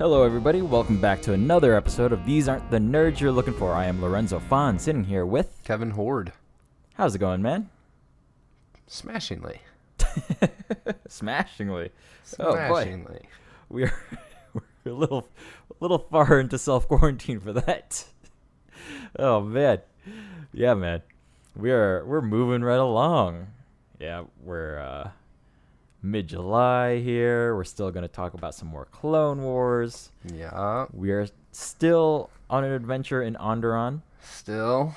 Hello everybody, welcome back to another episode of These Aren't the Nerds You're Looking For. I am Lorenzo Fon, sitting here with... Kevin Horde. How's it going, man? Smashingly. Smashingly. Oh boy. We're a little far into self-quarantine for that. Oh, man. Yeah, man. We're moving right along. Yeah, we're mid-July here. We're still going to talk about some more Clone Wars. Yeah. We are still on an adventure in Onderon. Still.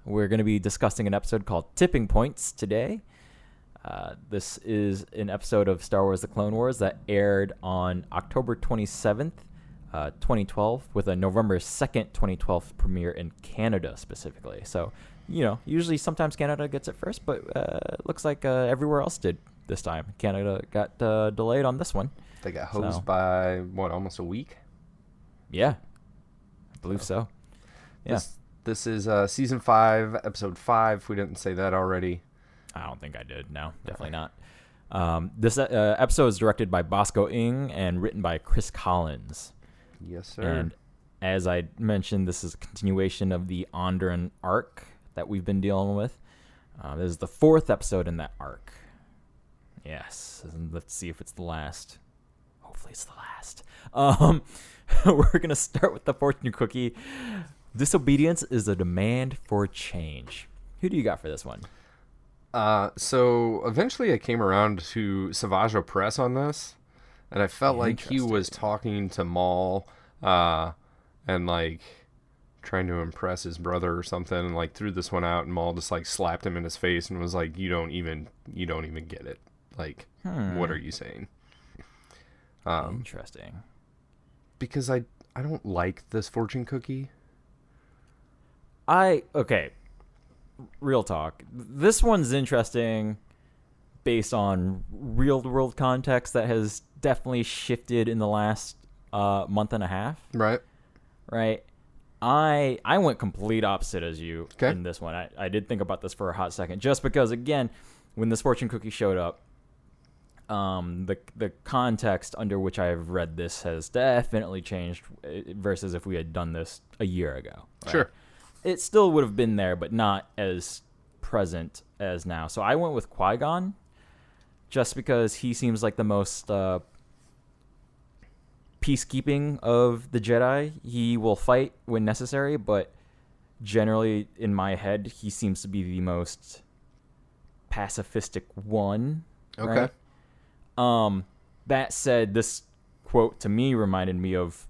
We're going to be discussing an episode called Tipping Points today. This is an episode of Star Wars The Clone Wars that aired on October 27th, 2012, with a November 2nd, 2012 premiere in Canada specifically. So, usually sometimes Canada gets it first, but looks like everywhere else did this time. Canada got delayed on this one. They got hosed by, almost a week? Yeah, I believe so. Yeah. This is Season 5, Episode 5, if we didn't say that already. I don't think I did. No, definitely not. This episode is directed by Bosco Ng and written by Chris Collins. Yes, sir. And as I mentioned, this is a continuation of the Onderon arc that we've been dealing with. This is the 4th episode in that arc. Yes. And let's see if it's the last. Hopefully it's the last. We're going to start with the fortune cookie. Disobedience is a demand for change. Who do you got for this one? So eventually I came around to Savage Opress on this, and I felt like he was talking to Maul, and trying to impress his brother or something, and threw this one out, and Maul just slapped him in his face and was like, you don't even get it. What are you saying? Interesting. Because I don't like this fortune cookie. Okay. Real talk. This one's interesting based on real world context that has definitely shifted in the last month and a half. Right. I went complete opposite as you in this one. I did think about this for a hot second, just because, again, when this fortune cookie showed up, the context under which I've read this has definitely changed versus if we had done this a year ago. Right? Sure. It still would have been there, but not as present as now. So I went with Qui-Gon, just because he seems like the most peacekeeping of the Jedi. He will fight when necessary, but generally, in my head, he seems to be the most pacifistic one. Okay. Right? That said, this quote to me reminded me of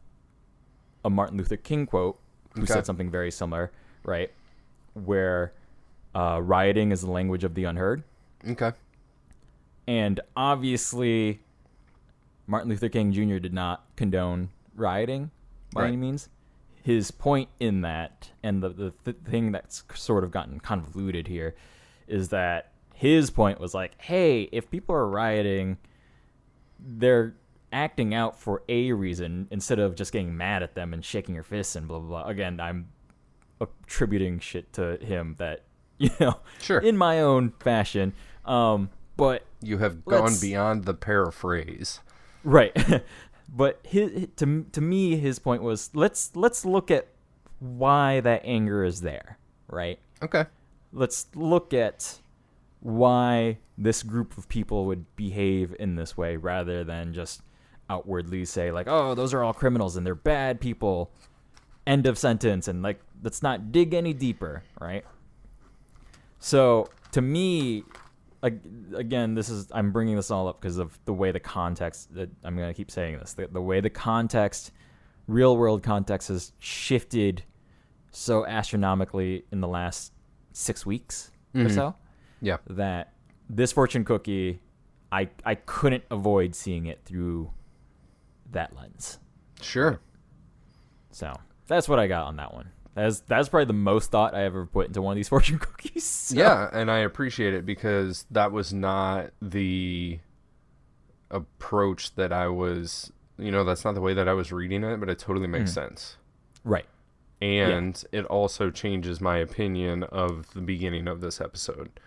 a Martin Luther King quote, who said something very similar, right? Where rioting is the language of the unheard. Okay. And obviously, Martin Luther King Jr. did not condone rioting by any means. His point in that, and the thing that's sort of gotten convoluted here, is that his point was hey, if people are rioting, they're acting out for a reason instead of just getting mad at them and shaking your fists and blah, blah, blah. Again, I'm attributing shit to him that, sure, in my own fashion. But you have gone beyond the paraphrase. Right. But to me, his point was, let's look at why that anger is there, right? Okay. Let's look at why this group of people would behave in this way rather than just outwardly say oh, those are all criminals and they're bad people, end of sentence, and let's not dig any deeper, right? So to me, again, I'm bringing this all up because of the way the context, I'm going to keep saying this, the way the context, real world context, has shifted so astronomically in the last 6 weeks or so. Yeah. That this fortune cookie, I couldn't avoid seeing it through that lens. Sure. So that's what I got on that one. That's probably the most thought I ever put into one of these fortune cookies. So. Yeah, and I appreciate it because that was not the approach that I was, that's not the way that I was reading it, but it totally makes sense. Right. And it also changes my opinion of the beginning of this episode.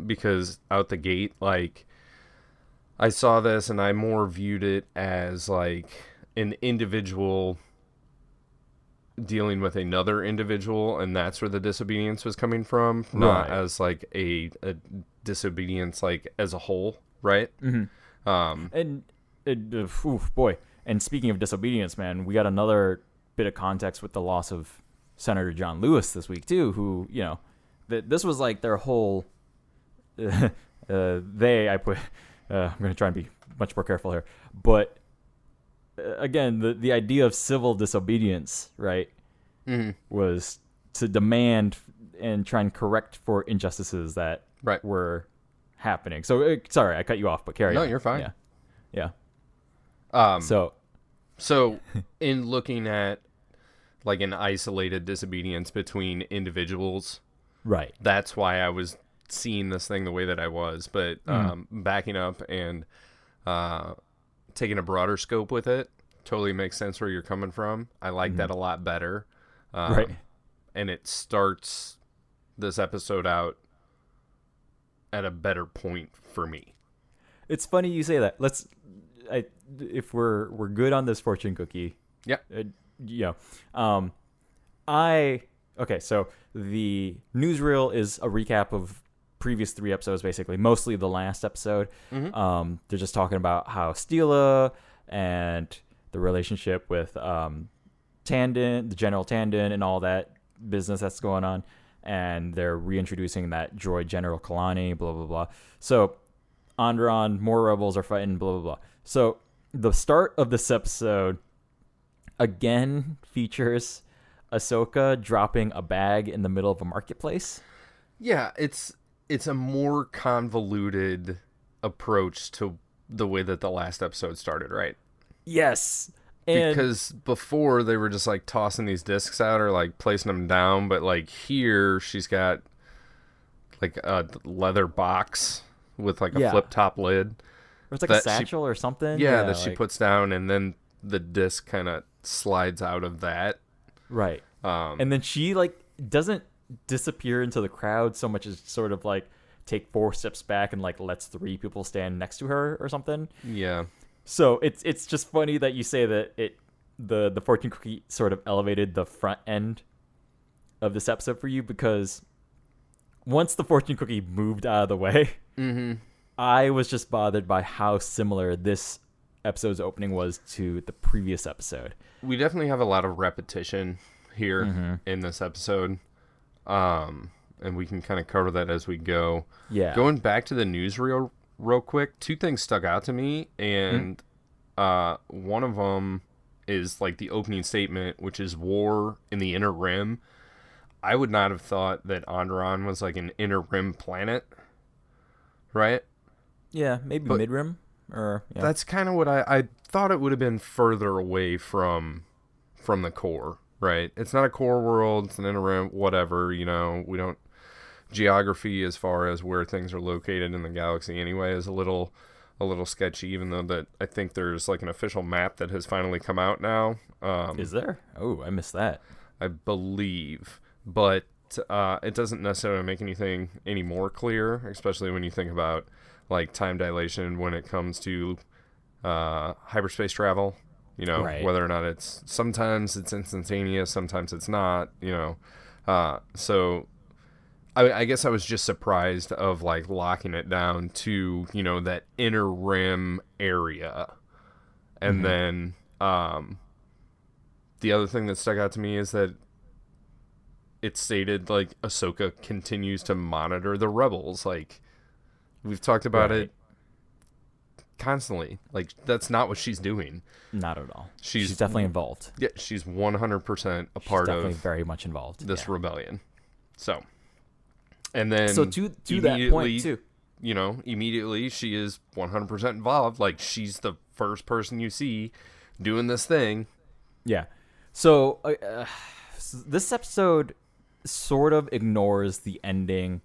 Because out the gate, I saw this and I more viewed it as like an individual dealing with another individual, and that's where the disobedience was coming from, not as like a disobedience like as a whole, right? And boy, and speaking of disobedience, man, we got another bit of context with the loss of Senator John Lewis this week too, who, you know, this was like their whole I'm going to try and be much more careful here, but again, the idea of civil disobedience, right, was to demand and try and correct for injustices that were happening. So, sorry, I cut you off, but carry on. No, you're fine. Yeah. So, in looking at like an isolated disobedience between individuals, right? That's why I was seeing this thing the way that I was. But backing up and taking a broader scope with it totally makes sense where you're coming from. I like that a lot better. Right. And it starts this episode out at a better point for me. It's funny you say that. If we're good on this fortune cookie. Yeah. Okay, so the newsreel is a recap of previous 3 episodes, basically, mostly the last episode. They're just talking about how Steela and the relationship with Tandon, the General Tandon, and all that business that's going on. And they're reintroducing that droid General Kalani, blah, blah, blah. So, Onderon, more rebels are fighting, blah, blah, blah. So, the start of this episode, again, features Ahsoka dropping a bag in the middle of a marketplace. Yeah, it's a more convoluted approach to the way that the last episode started, right? Yes. Because before they were just like tossing these discs out or like placing them down, but like here she's got like a leather box with like a flip top lid. Or it's like a satchel or something. Yeah, that she puts down, and then the disc kind of slides out of that. Right. And then she like doesn't disappear into the crowd so much as sort of like take 4 steps back and like lets 3 people stand next to her or something. Yeah. So it's just funny that you say that the fortune cookie sort of elevated the front end of this episode for you, because once the fortune cookie moved out of the way, I was just bothered by how similar this episode's opening was to the previous episode. We definitely have a lot of repetition here in this episode. And we can kind of cover that as we go. Yeah. Going back to the newsreel real quick, 2 things stuck out to me, and one of them is like the opening statement, which is war in the Inner Rim. I would not have thought that Onderon was like an Inner Rim planet, right? Yeah, maybe Mid-Rim. Or that's kind of what I thought. It would have been further away from the core, right? It's not a core world, it's an Inner Rim, whatever, we don't. Geography as far as where things are located in the galaxy anyway is a little sketchy, even though that I think there's like an official map that has finally come out now. Is there? Oh, I missed that. I believe, but it doesn't necessarily make anything any more clear, especially when you think about like time dilation when it comes to hyperspace travel. Whether or not sometimes it's instantaneous, sometimes it's not. So. I guess I was just surprised of like locking it down to, that Inner Rim area. And then the other thing that stuck out to me is that it stated like Ahsoka continues to monitor the rebels. Like we've talked about it constantly. Like that's not what she's doing. Not at all. She's definitely involved. Yeah, she's 100% a part of definitely very much involved. This rebellion. So... And then, so to that point too, immediately she is 100% involved. Like she's the first person you see doing this thing. Yeah. So this episode sort of ignores the ending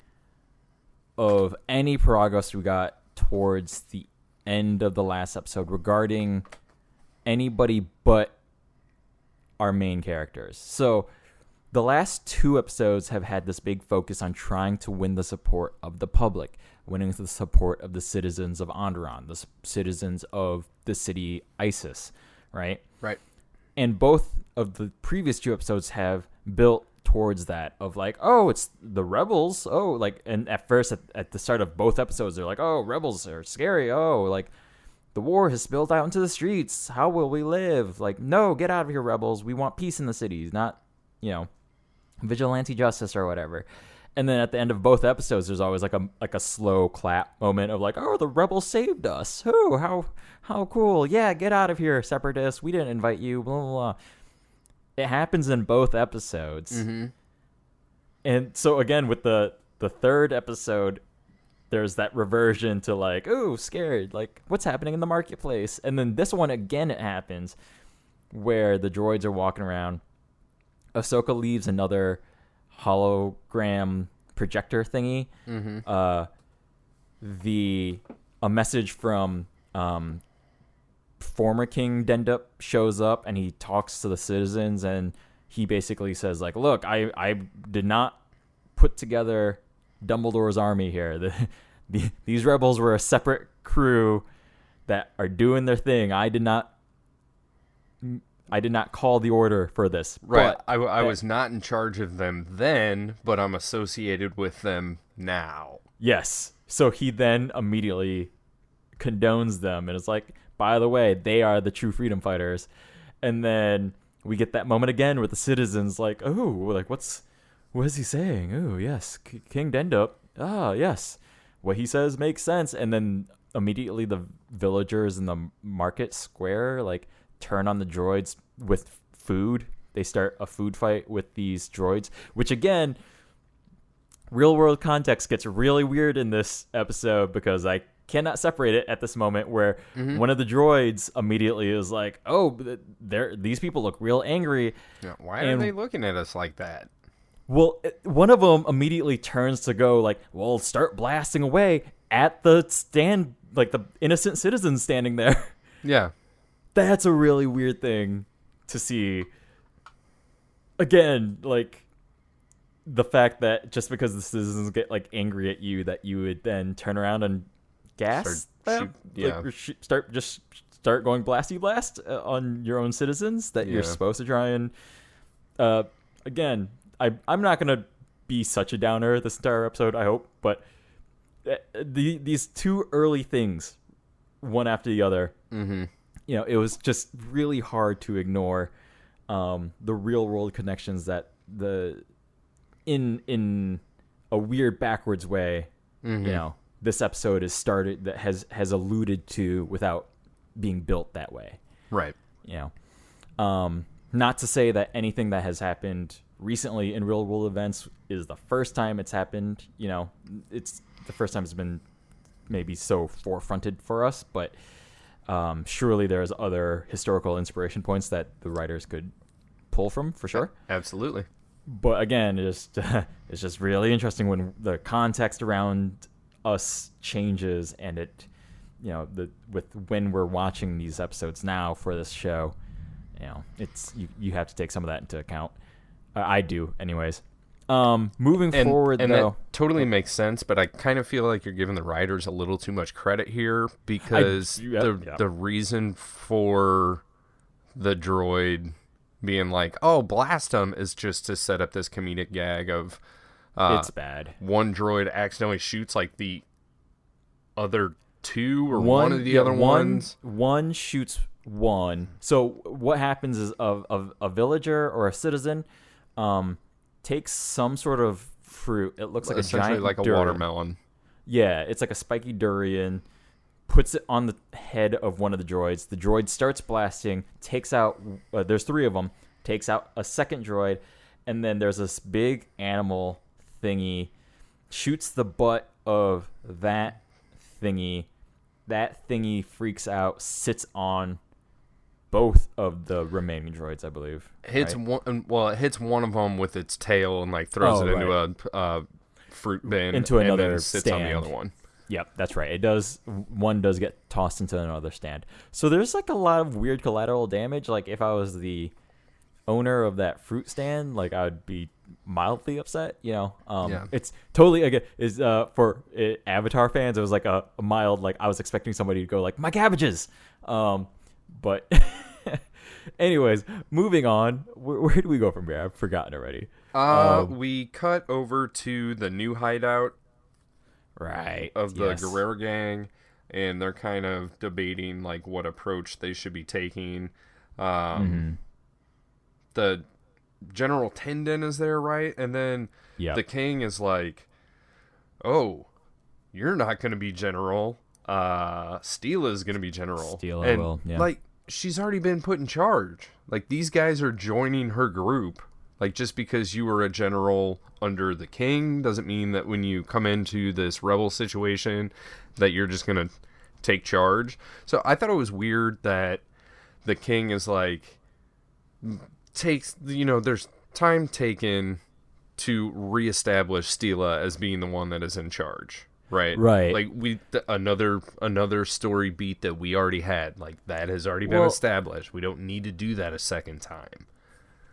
of any progress we got towards the end of the last episode regarding anybody but our main characters. So the last 2 episodes have had this big focus on trying to win the support of the public, winning the support of the citizens of Onderon, the citizens of the city Isis, right? Right. And both of the previous 2 episodes have built towards that of like, oh, it's the rebels. Oh, like, and at first at the start of both episodes, they're like, oh, rebels are scary. Oh, like the war has spilled out into the streets. How will we live? Like, no, get out of here, rebels. We want peace in the cities, not, vigilante justice or whatever. And then at the end of both episodes, there's always like a slow clap moment of like, oh, the rebels saved us. Oh, how cool. Yeah, get out of here, Separatists. We didn't invite you, blah, blah, blah. It happens in both episodes. Mm-hmm. And so again, with the 3rd episode, there's that reversion to like, oh, scared, like what's happening in the marketplace. And then this one, again, it happens where the droids are walking around. Ahsoka leaves another hologram projector thingy. Mm-hmm. A message from former King Dendup shows up, and he talks to the citizens, and he basically says like, look, I did not put together Dumbledore's army here. These rebels were a separate crew that are doing their thing. I did not call the order for this. Right. But I was not in charge of them then, but I'm associated with them now. Yes. So he then immediately condones them and is like, by the way, they are the true freedom fighters. And then we get that moment again with the citizens like, oh, like what is he saying? Oh, yes, King Dendup. Ah, yes. What he says makes sense. And then immediately the villagers in the market square like turn on the droids with food. They start a food fight with these droids, which again, real world context gets really weird in this episode because I cannot separate it at this moment where one of the droids immediately is like, oh, these people look real angry. Yeah, why are they looking at us like that? Well, one of them immediately turns to go like, well, start blasting away at the stand, like the innocent citizens standing there. Yeah. That's a really weird thing to see. Again, like the fact that just because the citizens get like angry at you, that you would then turn around and gas them, start going blasty blast on your own citizens that you're supposed to try and. Again, I'm not gonna be such a downer this entire episode, I hope, but these 2 early things, one after the other. Mm-hmm. It was just really hard to ignore the real world connections that in a weird backwards way, this episode is started that has alluded to without being built that way. Right. Not to say that anything that has happened recently in real world events is the first time it's happened. It's the first time it's been maybe so forefronted for us, but surely there's other historical inspiration points that the writers could pull from, for sure. Absolutely. But again, it's just really interesting when the context around us changes, and it, when we're watching these episodes now for this show, it's you have to take some of that into account. I do, anyways. Moving forward, though, that totally makes sense, but I kind of feel like you're giving the writers a little too much credit here because the reason for the droid being like, "Oh, blast them," is just to set up this comedic gag of it's bad. One droid accidentally shoots like the other 2 or one of the other ones. One shoots one. So what happens is a villager or a citizen takes some sort of fruit. It looks like a giant like a durian. watermelon. Yeah, it's like a spiky durian. Puts it on the head of one of the droids. The droid starts blasting, takes out... there's 3 of them. Takes out a second droid. And then there's this big animal thingy. Shoots the butt of that thingy. That thingy freaks out. Sits on both of the remaining droids, I believe. It hits one of them with its tail and like throws it into a fruit bin. Into another and then sits stand. on the other one. Yep, that's right. It does. One does get tossed into another stand. So there's like a lot of weird collateral damage. Like if I was the owner of that fruit stand, like I would be mildly upset. Yeah. It's totally again is for Avatar fans. It was like a mild, like I was expecting somebody to go like my cabbages, but anyways, moving on. Where do we go from here? I've forgotten already. We cut over to the new hideout, right, of the Gerrera gang, and they're kind of debating like what approach they should be taking. The General Tendon is there, right? And then the king is like, "Oh, you're not going to be general. Steela is going to be general." Steela will, yeah. Like, she's already been put in charge. Like, these guys are joining her group. Like, just because you were a general under the king doesn't mean that when you come into this rebel situation that you're just going to take charge. So I thought it was weird that the king is like, there's time taken to reestablish Steela as being the one that is in charge. Right. Like another story beat that we already had. Like, that has already been established. We don't need to do that a second time.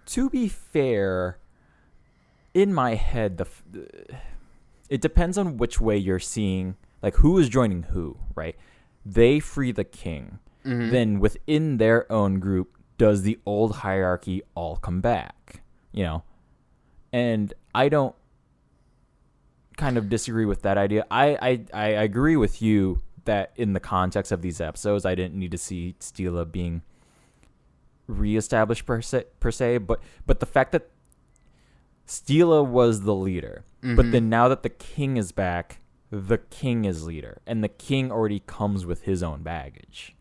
To be fair, in my head, it depends on which way you're seeing, like who is joining who, right? They free the king. Mm-hmm. Then within their own group, does the old hierarchy all come back? And I don't kind of disagree with that idea. I agree with you that in the context of these episodes, I didn't need to see Steela being reestablished per se, but the fact that Steela was the leader, but then now that the king is back, the king is leader, and the king already comes with his own baggage.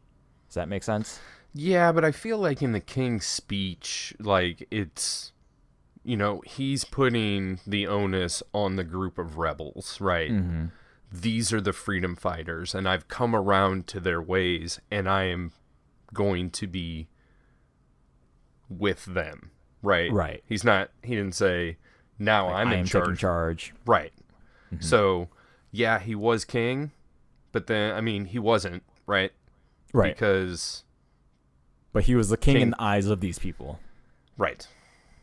Does that make sense? Yeah, but I feel like in the king's speech, like it's, he's putting the onus on the group of rebels, right? Mm-hmm. These are the freedom fighters, and I've come around to their ways, and I am going to be with them, right? Right. He didn't say, now like, I'm in charge. Taking charge. Right. Mm-hmm. So, yeah, he was king, but then, he wasn't, right? Right. But he was the king in the eyes of these people. Right.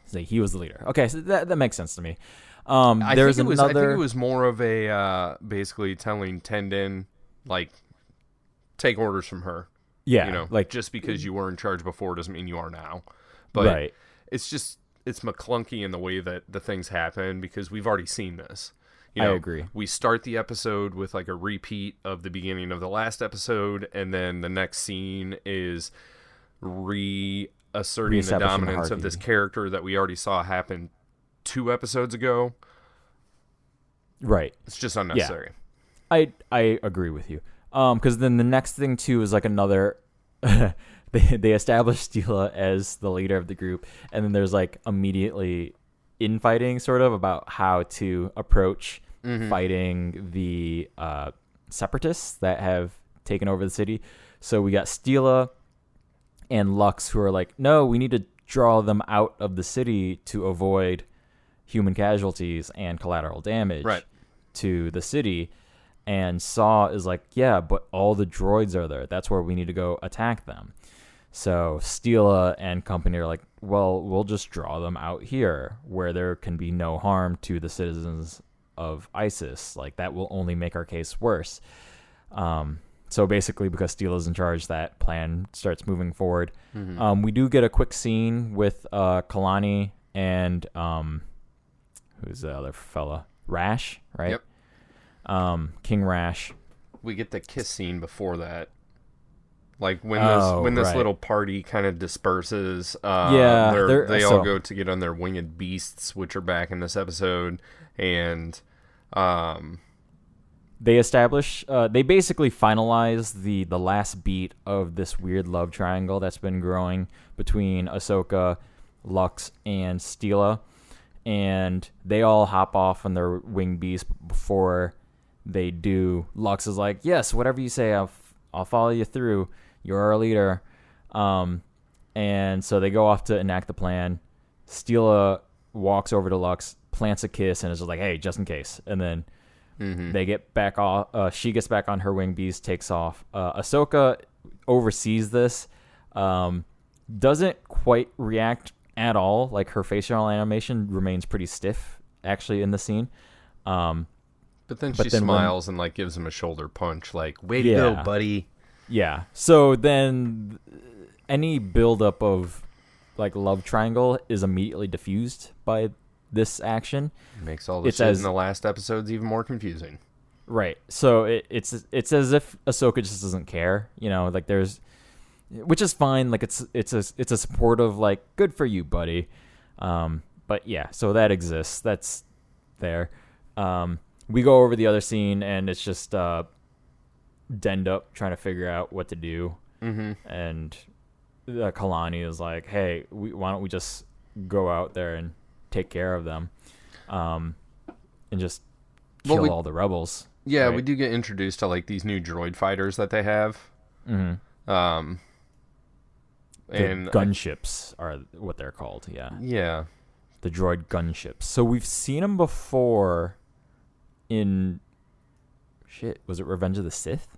So he was the leader. Okay, so that makes sense to me. I think it was more of a basically telling Tendon, like, take orders from her. Yeah. Like, just because you were in charge before doesn't mean you are now. But it's McClunky in the way that the things happen because we've already seen this. I agree. We start the episode with like a repeat of the beginning of the last episode, and then the next scene is reasserting the dominance of this character that we already saw happen 2 episodes ago. Right. It's just unnecessary. Yeah. I agree with you. Because then the next thing too is like another. They establish Steela as the leader of the group, and then there's like immediately infighting sort of about how to approach fighting the Separatists that have taken over the city. So we got Steela and Lux who are like, no, we need to draw them out of the city to avoid human casualties and collateral damage to the city. And Saw is like, yeah, but all the droids are there. That's where we need to go attack them. So Steela and company are like, well, we'll just draw them out here where there can be no harm to the citizens of ISIS. Like, that will only make our case worse. So basically, because Steela's in charge, that plan starts moving forward. Mm-hmm. We do get a quick scene with Kalani and who's the other fella? Rash, right? Yep. King Rash. We get the kiss scene before that. Like when this little party kind of disperses, they all go to get on their winged beasts, which are back in this episode, and they basically finalize the last beat of this weird love triangle that's been growing between Ahsoka, Lux, and Steela, and they all hop off on their winged beast. Before they do, Lux is like, yes, whatever you say, I'll follow you through. You're our leader. And so they go off to enact the plan. Steela walks over to Lux, plants a kiss, and is just like, hey, just in case. And then they get back off. She gets back on her wing beast, takes off. Ahsoka oversees this, doesn't quite react at all. Like, her facial animation remains pretty stiff, actually, in the scene. But then she smiles and, like, gives him a shoulder punch, like, way to go, buddy. Yeah. So then any buildup of, like, love triangle is immediately diffused by this action. Makes all the shit in the last episodes even more confusing. Right. So it's as if Ahsoka just doesn't care, you know, like which is fine. Like, it's a supportive, like, good for you, buddy. But yeah, so that exists. That's there. We go over the other scene, and it's just Dend trying to figure out what to do. Mm-hmm. And Kalani is like, hey, why don't we just go out there and take care of them, and just kill all the rebels. Yeah, right? We do get introduced to, like, these new droid fighters that they have. Mm-hmm. And gunships are what they're called. Yeah. The droid gunships. So we've seen them before in was it Revenge of the Sith?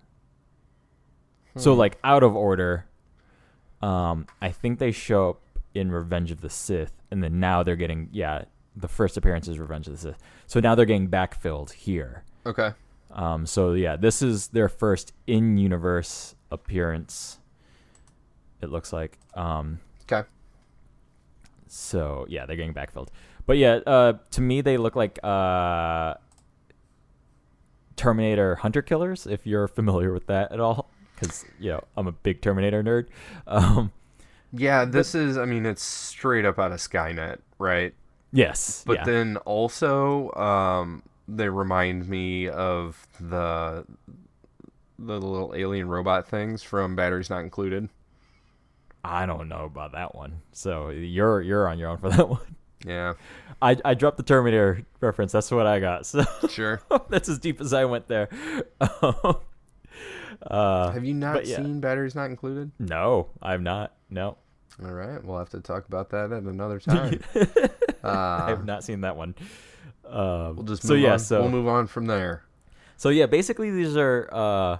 So, like, out of order, I think they show up in Revenge of the Sith, and then now they're getting the first appearance is Revenge of the Sith. So now they're getting backfilled here. Okay. So yeah, this is their first in-universe appearance, it looks like. Okay. So yeah, they're getting backfilled. But yeah, to me they look like Terminator hunter killers, if you're familiar with that at all, because I'm a big Terminator nerd. Yeah, it's straight up out of Skynet, right? Yes. But then also, they remind me of the little alien robot things from Batteries Not Included. I don't know about that one. So you're on your own for that one. Yeah. I dropped the Terminator reference. That's what I got. So sure. That's as deep as I went there. Have you not seen Batteries Not Included? No, I've not. No. All right. We'll have to talk about that at another time. I have not seen that one. We'll just move on. We'll move on from there. So yeah, basically these are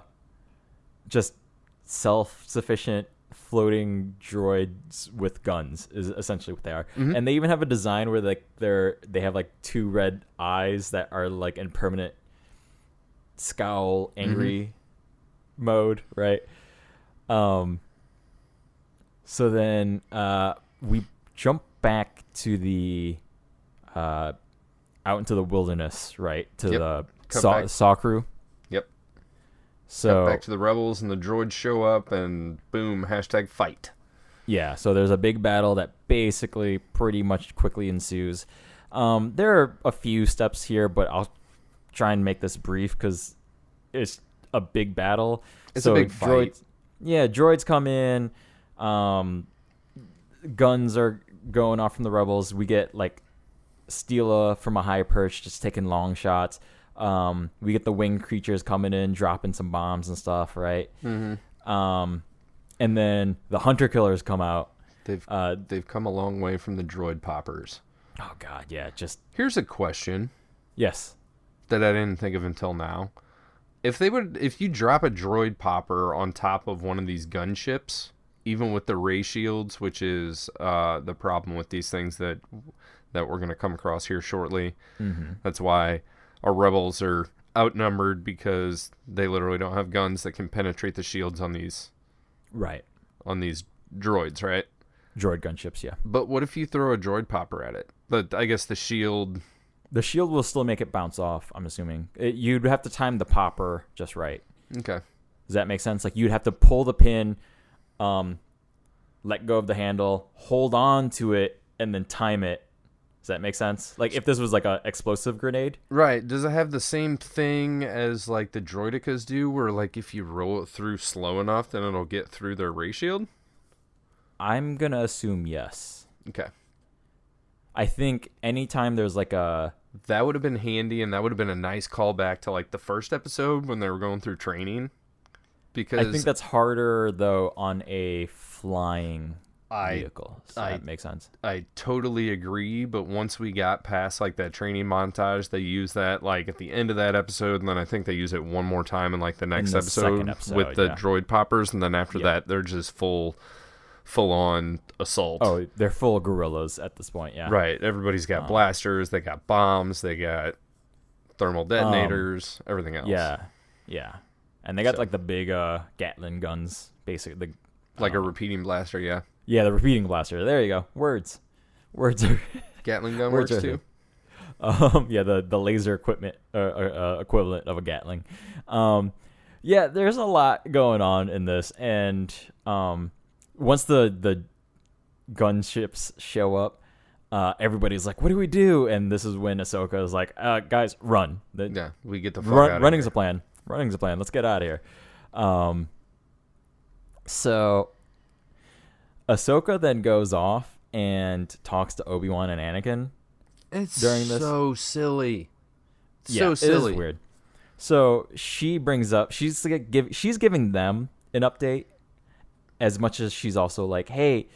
just self-sufficient floating droids with guns is essentially what they are. Mm-hmm. And they even have a design where they have like two red eyes that are like in permanent scowl, angry mode, right? So then we jump back to the out into the wilderness, right? To the Saw crew. Yep. So back to the rebels, and the droids show up, and boom, #fight. Yeah, so there's a big battle that basically pretty much quickly ensues. There are a few steps here, but I'll try and make this brief because it's a big battle. It's a big fight. Droids come in. Guns are going off from the rebels. We get like Steela from a high perch just taking long shots. We get the winged creatures coming in, dropping some bombs and stuff, right? Mm-hmm. And then the hunter killers come out. They've come a long way from the droid poppers. Oh god, yeah. Here's a question. Yes. That I didn't think of until now. If you drop a droid popper on top of one of these gunships, even with the ray shields, which is the problem with these things that we're going to come across here shortly. Mm-hmm. That's why our rebels are outnumbered, because they literally don't have guns that can penetrate the shields on these. Right. On these droids, right? Droid gunships, yeah. But what if you throw a droid popper at it? I guess the shield... The shield will still make it bounce off, I'm assuming. You'd have to time the popper just right. Okay. Does that make sense? Like, you'd have to pull the pin, let go of the handle, hold on to it, and then time it. Does that make sense? Like, if this was like a explosive grenade? Right. Does it have the same thing as like the droidicas do, where like if you roll it through slow enough, then it'll get through their ray shield? I'm going to assume yes. Okay. I think anytime there's like a... That would have been handy, and that would have been a nice callback to like the first episode when they were going through training. Because I think that's harder though on a flying vehicle. So that makes sense. I totally agree, but once we got past like that training montage, they use that like at the end of that episode, and then I think they use it one more time in like the next episode with the droid poppers, and then after that they're just full full-on assault. Oh, they're full guerrillas at this point, yeah. Right. Everybody's got blasters. They got bombs. They got thermal detonators. Everything else. Yeah. And they got like the big Gatling guns, basically. Like a repeating blaster, yeah. Yeah, the repeating blaster. There you go. Words are... Gatling gun works too? Yeah, the laser equipment equivalent of a Gatling. Yeah, there's a lot going on in this, and once the gunships show up, everybody's like, "What do we do?" And this is when Ahsoka is like, "Guys, run!" We get the fuck out of here. Running's a plan. Running's a plan. Let's get out of here. So Ahsoka then goes off and talks to Obi-Wan and Anakin. It's during this. So silly. So silly. It is weird. So she brings up, she's giving them an update as much as she's also like, hey,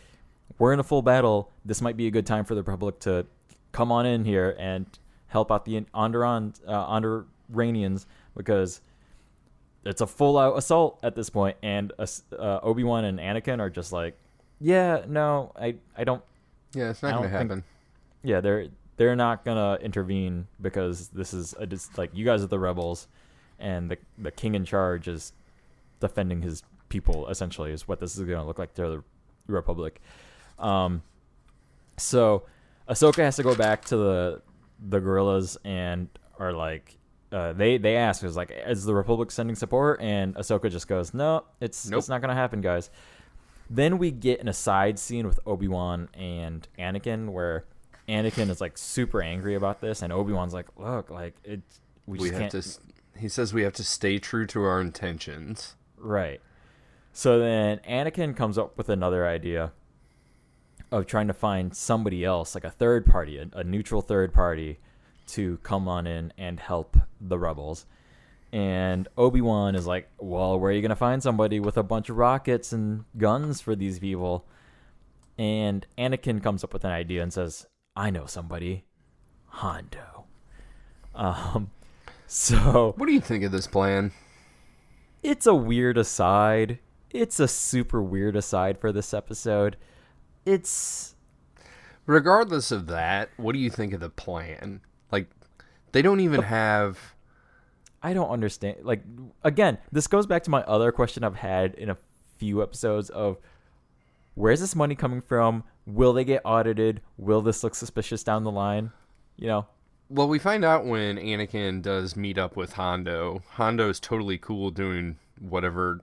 we're in a full battle. This might be a good time for the Republic to come on in here and help out the Onderanians because it's a full-out assault at this point. And Obi-Wan and Anakin are just like, yeah, no, I don't. Yeah, it's not going to happen. Yeah, they're not gonna intervene because this is like you guys are the rebels, and the king in charge is defending his people. Essentially, is what this is gonna look like to the Republic. So Ahsoka has to go back to the guerrillas and are like, they ask, is like, is the Republic sending support? And Ahsoka just goes, no, it's not gonna happen, guys. Then we get in a side scene with Obi-Wan and Anakin where Anakin is like super angry about this, and Obi-Wan's like, "Look, like we can't." He says we have to stay true to our intentions. Right. So then Anakin comes up with another idea of trying to find somebody else, like a third party, a neutral third party, to come on in and help the rebels. And Obi-Wan is like, "Well, where are you gonna find somebody with a bunch of rockets and guns for these people?" And Anakin comes up with an idea and says, I know somebody, Hondo. So what do you think of this plan? It's a weird aside. It's a super weird aside for this episode. Regardless of that, what do you think of the plan? Like, they don't even have... I don't understand. Like, again, this goes back to my other question I've had in a few episodes of, where's this money coming from? Will they get audited? Will this look suspicious down the line? You know? Well, we find out when Anakin does meet up with Hondo. Hondo's totally cool doing whatever,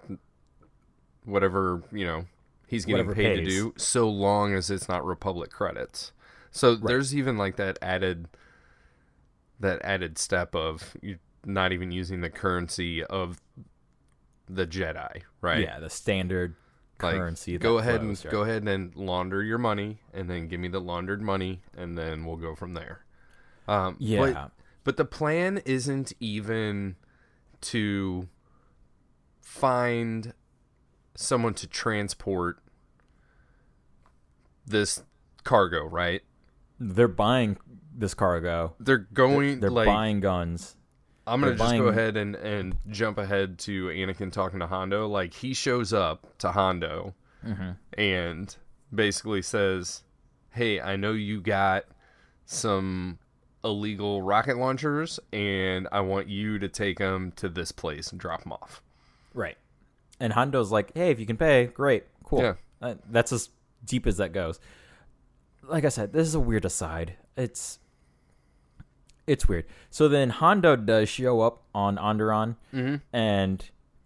he's getting paid to do, so long as it's not Republic credits. So there's even like that added step of you not even using the currency of the Jedi, right? Yeah, the standard currency. Go ahead and launder your money, and then give me the laundered money, and then we'll go from there. But the plan isn't even to find someone to transport this cargo, right? They're buying this cargo. They're buying guns. I'm going to just go ahead and jump ahead to Anakin talking to Hondo. Like, he shows up to Hondo and basically says, hey, I know you got some illegal rocket launchers, and I want you to take them to this place and drop them off. Right. And Hondo's like, hey, if you can pay, great, cool. Yeah. That's as deep as that goes. Like I said, this is a weird aside. It's weird. So then Hondo does show up on Onderon, and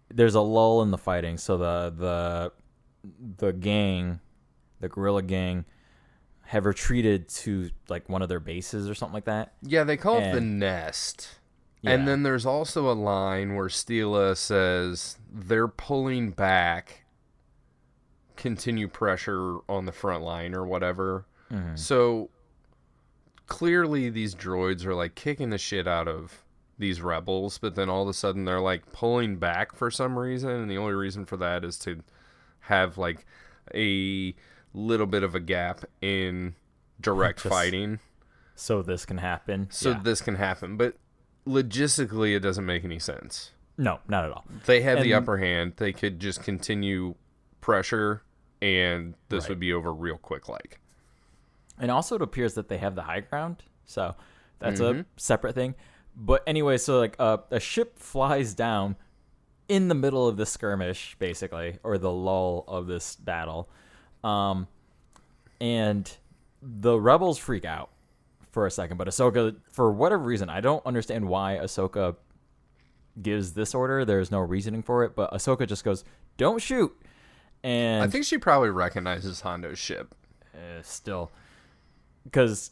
there's a lull in the fighting. So the gang, the guerrilla gang, have retreated to like one of their bases or something like that. Yeah, they call it the nest. Yeah. And then there's also a line where Steela says they're pulling back, continue pressure on the front line or whatever. So clearly these droids are like kicking the shit out of these rebels, but then all of a sudden they're like pulling back for some reason, and the only reason for that is to have like a little bit of a gap in direct fighting. So this can happen. This can happen, but logistically it doesn't make any sense. No, not at all. They have the upper hand. They could just continue pressure and this would be over real quick. And also it appears that they have the high ground, so that's a separate thing. But anyway, so like a ship flies down in the middle of the skirmish, basically, or the lull of this battle, and the rebels freak out for a second. But Ahsoka, for whatever reason, I don't understand why Ahsoka gives this order. There's no reasoning for it, but Ahsoka just goes, "Don't shoot." And I think she probably recognizes Hondo's ship. Still, because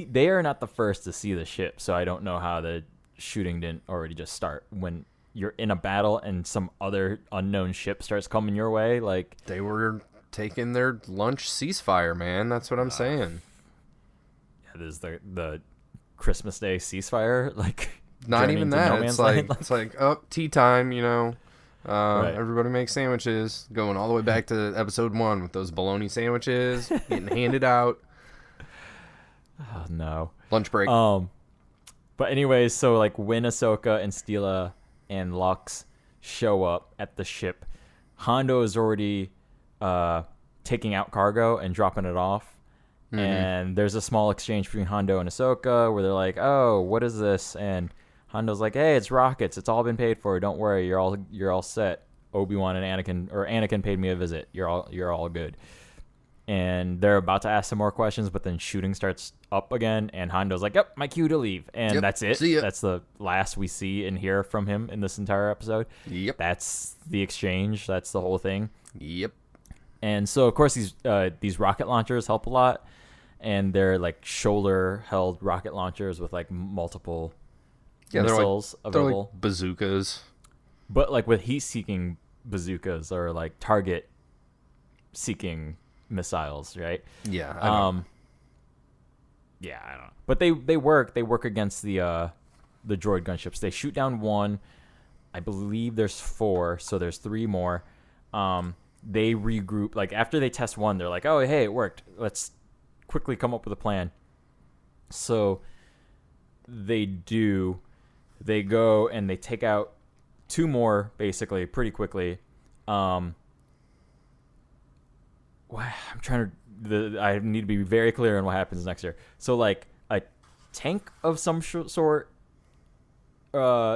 they are not the first to see the ship, so I don't know how the shooting didn't already just start when you're in a battle and some other unknown ship starts coming your way. Like, they were taking their lunch ceasefire, man. That's what I'm saying. Yeah, there's the Christmas Day ceasefire, like not even that. It's like tea time, Right. Everybody makes sandwiches, going all the way back to episode 1 with those bologna sandwiches getting handed out. Oh no. Lunch break. But anyways, so like when Ahsoka and Steela and Lux show up at the ship, Hondo is already taking out cargo and dropping it off. And there's a small exchange between Hondo and Ahsoka where they're like, "Oh, what is this?" And Hondo's like, "Hey, it's rockets. It's all been paid for. Don't worry. You're all set. Obi-Wan and Anakin paid me a visit. You're all good." And they're about to ask some more questions, but then shooting starts up again, and Hondo's like, "Yep, my cue to leave." And that's it. See ya. That's the last we see and hear from him in this entire episode. Yep. That's the exchange. That's the whole thing. Yep. And so, of course, these rocket launchers help a lot, and they're like shoulder-held rocket launchers with like multiple missiles available. They're like bazookas. But like with heat-seeking bazookas or like target-seeking missiles, right? Yeah. I know. Yeah, I don't know. But they work. They work against the droid gunships. They shoot down one. I believe there's 4, so there's 3 more. They regroup. Like after they test one, they're like, "Oh, hey, it worked. Let's quickly come up with a plan." So they do. They go and they take out 2 more, basically, pretty quickly. I'm trying to. I need to be very clear on what happens next year. So, like, a tank of some sort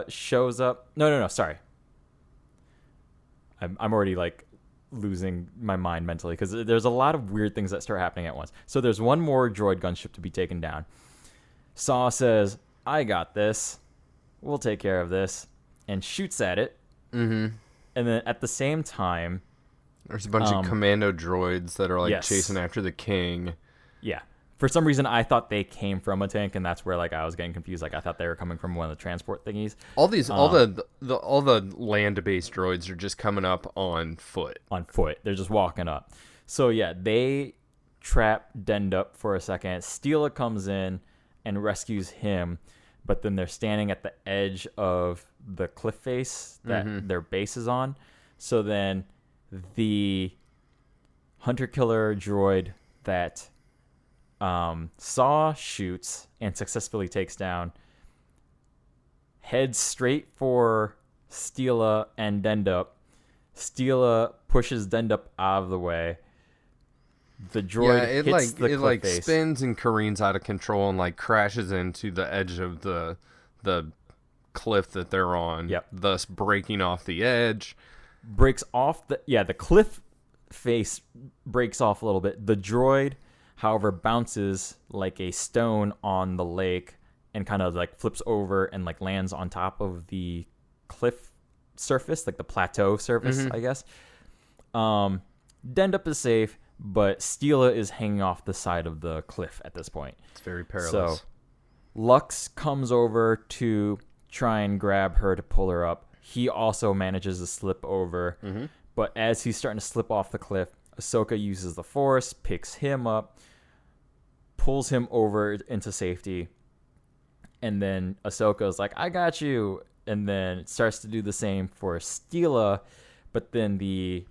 shows up. No. Sorry. I'm already like losing my mind mentally because there's a lot of weird things that start happening at once. So there's one more droid gunship to be taken down. Saw says, "I got this. We'll take care of this," and shoots at it. And then at the same time, there's a bunch of commando droids that are like chasing after the king. Yeah. For some reason, I thought they came from a tank, and that's where like I was getting confused. Like I thought they were coming from one of the transport thingies. All the land-based droids are just coming up on foot. They're just walking up. So yeah, they trap Dendup for a second. Steela comes in and rescues him, but then they're standing at the edge of the cliff face that their base is on. So then the hunter-killer droid that Saw shoots and successfully takes down heads straight for Steela and Dendup. Steela pushes Dendup out of the way. The droid hits the cliff face. Spins and careens out of control and like crashes into the edge of the cliff that they're on. Yep. Thus breaking off the edge. Breaks off the cliff face breaks off a little bit. The droid, however, bounces like a stone on the lake and kind of like flips over and like lands on top of the cliff surface, like the plateau surface, I guess. Dendup is safe, but Steela is hanging off the side of the cliff at this point. It's very perilous. So Lux comes over to try and grab her to pull her up. He also manages to slip over, but as he's starting to slip off the cliff, Ahsoka uses the Force, picks him up, pulls him over into safety, and then Ahsoka's like, "I got you," and then it starts to do the same for Steela, but then the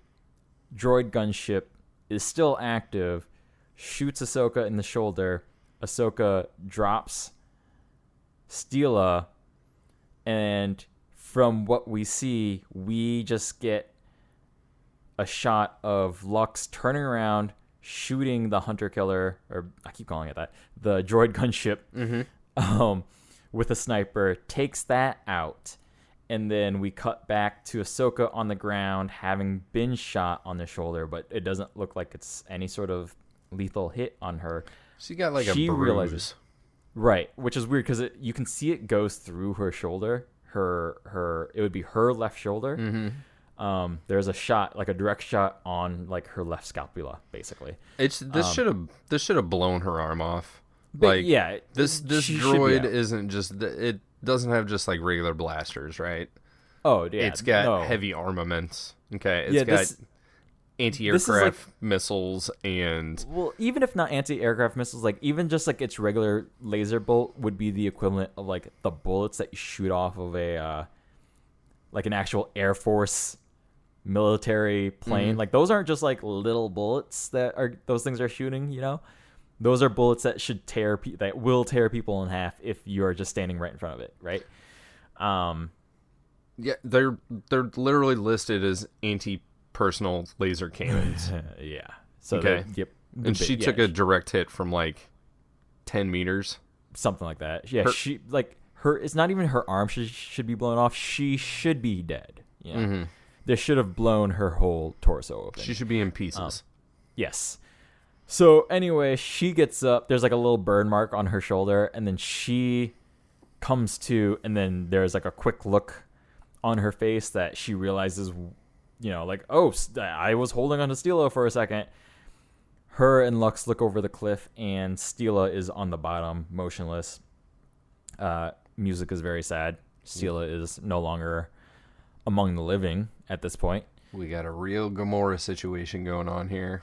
droid gunship is still active, shoots Ahsoka in the shoulder. Ahsoka drops Steela, and from what we see, we just get a shot of Lux turning around, shooting the hunter killer, or I keep calling it that, the droid gunship, with a sniper, takes that out, and then we cut back to Ahsoka on the ground having been shot on the shoulder, but it doesn't look like it's any sort of lethal hit on her. She got like a bruise. Realizes, right, which is weird because you can see it goes through her shoulder. It would be her left shoulder. Mm-hmm. There's a shot, like a direct shot on like her left scapula, basically. This should have blown her arm off. But like, yeah, this droid isn't just, it doesn't have just like regular blasters, right? Oh yeah, it's got heavy armaments. Okay, it's got anti-aircraft missiles and even if not anti-aircraft missiles, like even just like its regular laser bolt would be the equivalent of like the bullets that you shoot off of a like an actual Air Force military plane. Mm-hmm. Like those aren't just like little bullets those things are shooting, you know. Those are bullets that should that will tear people in half if you are just standing right in front of it, right? Yeah, they're literally listed as anti-personal laser cannons. Yeah. So okay. And she took a direct hit from like 10 meters, something like that. Yeah, she like her. It's not even her arm should be blown off. She should be dead. Yeah. Mm-hmm. They should have blown her whole torso open. She should be in pieces. Yes. So anyway, she gets up. There's like a little burn mark on her shoulder, and then she comes to, and then there's like a quick look on her face that she realizes, you know, like, oh, I was holding on to Steela for a second. Her and Lux look over the cliff, and Steela is on the bottom, motionless. Music is very sad. Steela is no longer among the living at this point. We got a real Gamora situation going on here.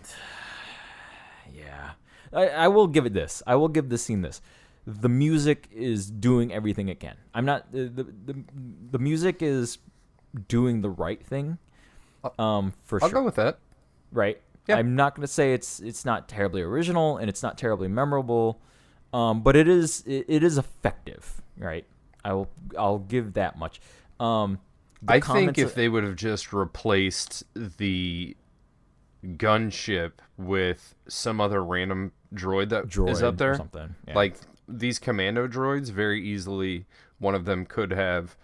Yeah. I will give it this. I will give this scene this. The music is doing everything it can. I'm not the music is doing the right thing. For sure. I'll go with that. Right. Yeah. I'm not going to say it's not terribly original and it's not terribly memorable. But it is effective, right? I'll give that much. I think if they would have just replaced the gunship with some other random droid is up there, or something. Yeah. Like these commando droids, very easily one of them could have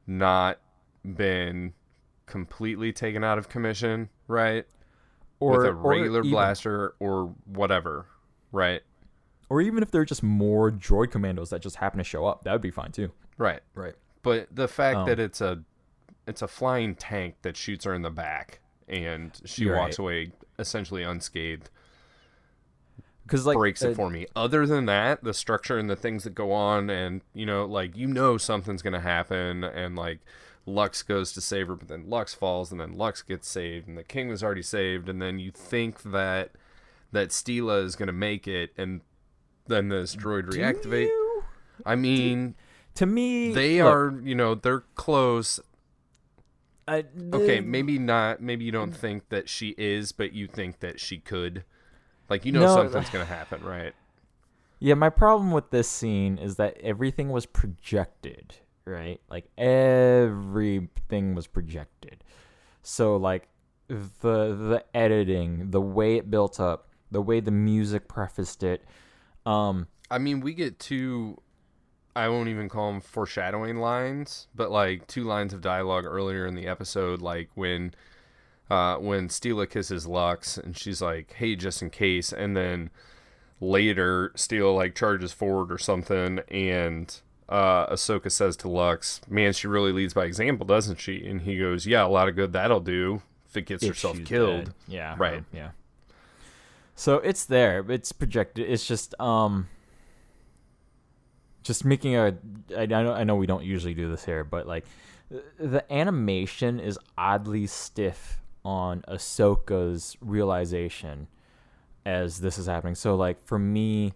not been completely taken out of commission, right? Or with a regular blaster or whatever, right? Or even if they're just more droid commandos that just happen to show up, that would be fine too. Right. But the fact that it's a flying tank that shoots her in the back and she walks away essentially unscathed, because like breaks it for me. Other than that, the structure and the things that go on, and something's gonna happen, and like Lux goes to save her, but then Lux falls, and then Lux gets saved, and the king was already saved, and then you think that Steela is gonna make it, and then this droid reactivate. I mean, to me, they're close. Okay, maybe not. Maybe you don't think that she is, but you think that she could. Like, something's going to happen, right? Yeah, my problem with this scene is that everything was projected, right? Like, everything was projected. So, like, the editing, the way it built up, the way the music prefaced it. I mean, we get two, I won't even call them foreshadowing lines, but like 2 lines of dialogue earlier in the episode, like when Steela kisses Lux and she's like, hey, just in case, and then later Steela like charges forward or something, and Ahsoka says to Lux, man, she really leads by example, doesn't she? And he goes, yeah, a lot of good that'll do if it gets herself killed. Dead. Yeah. Right. Yeah. So it's there. It's projected. It's just making I know we don't usually do this here, but like the animation is oddly stiff on Ahsoka's realization as this is happening. So like for me,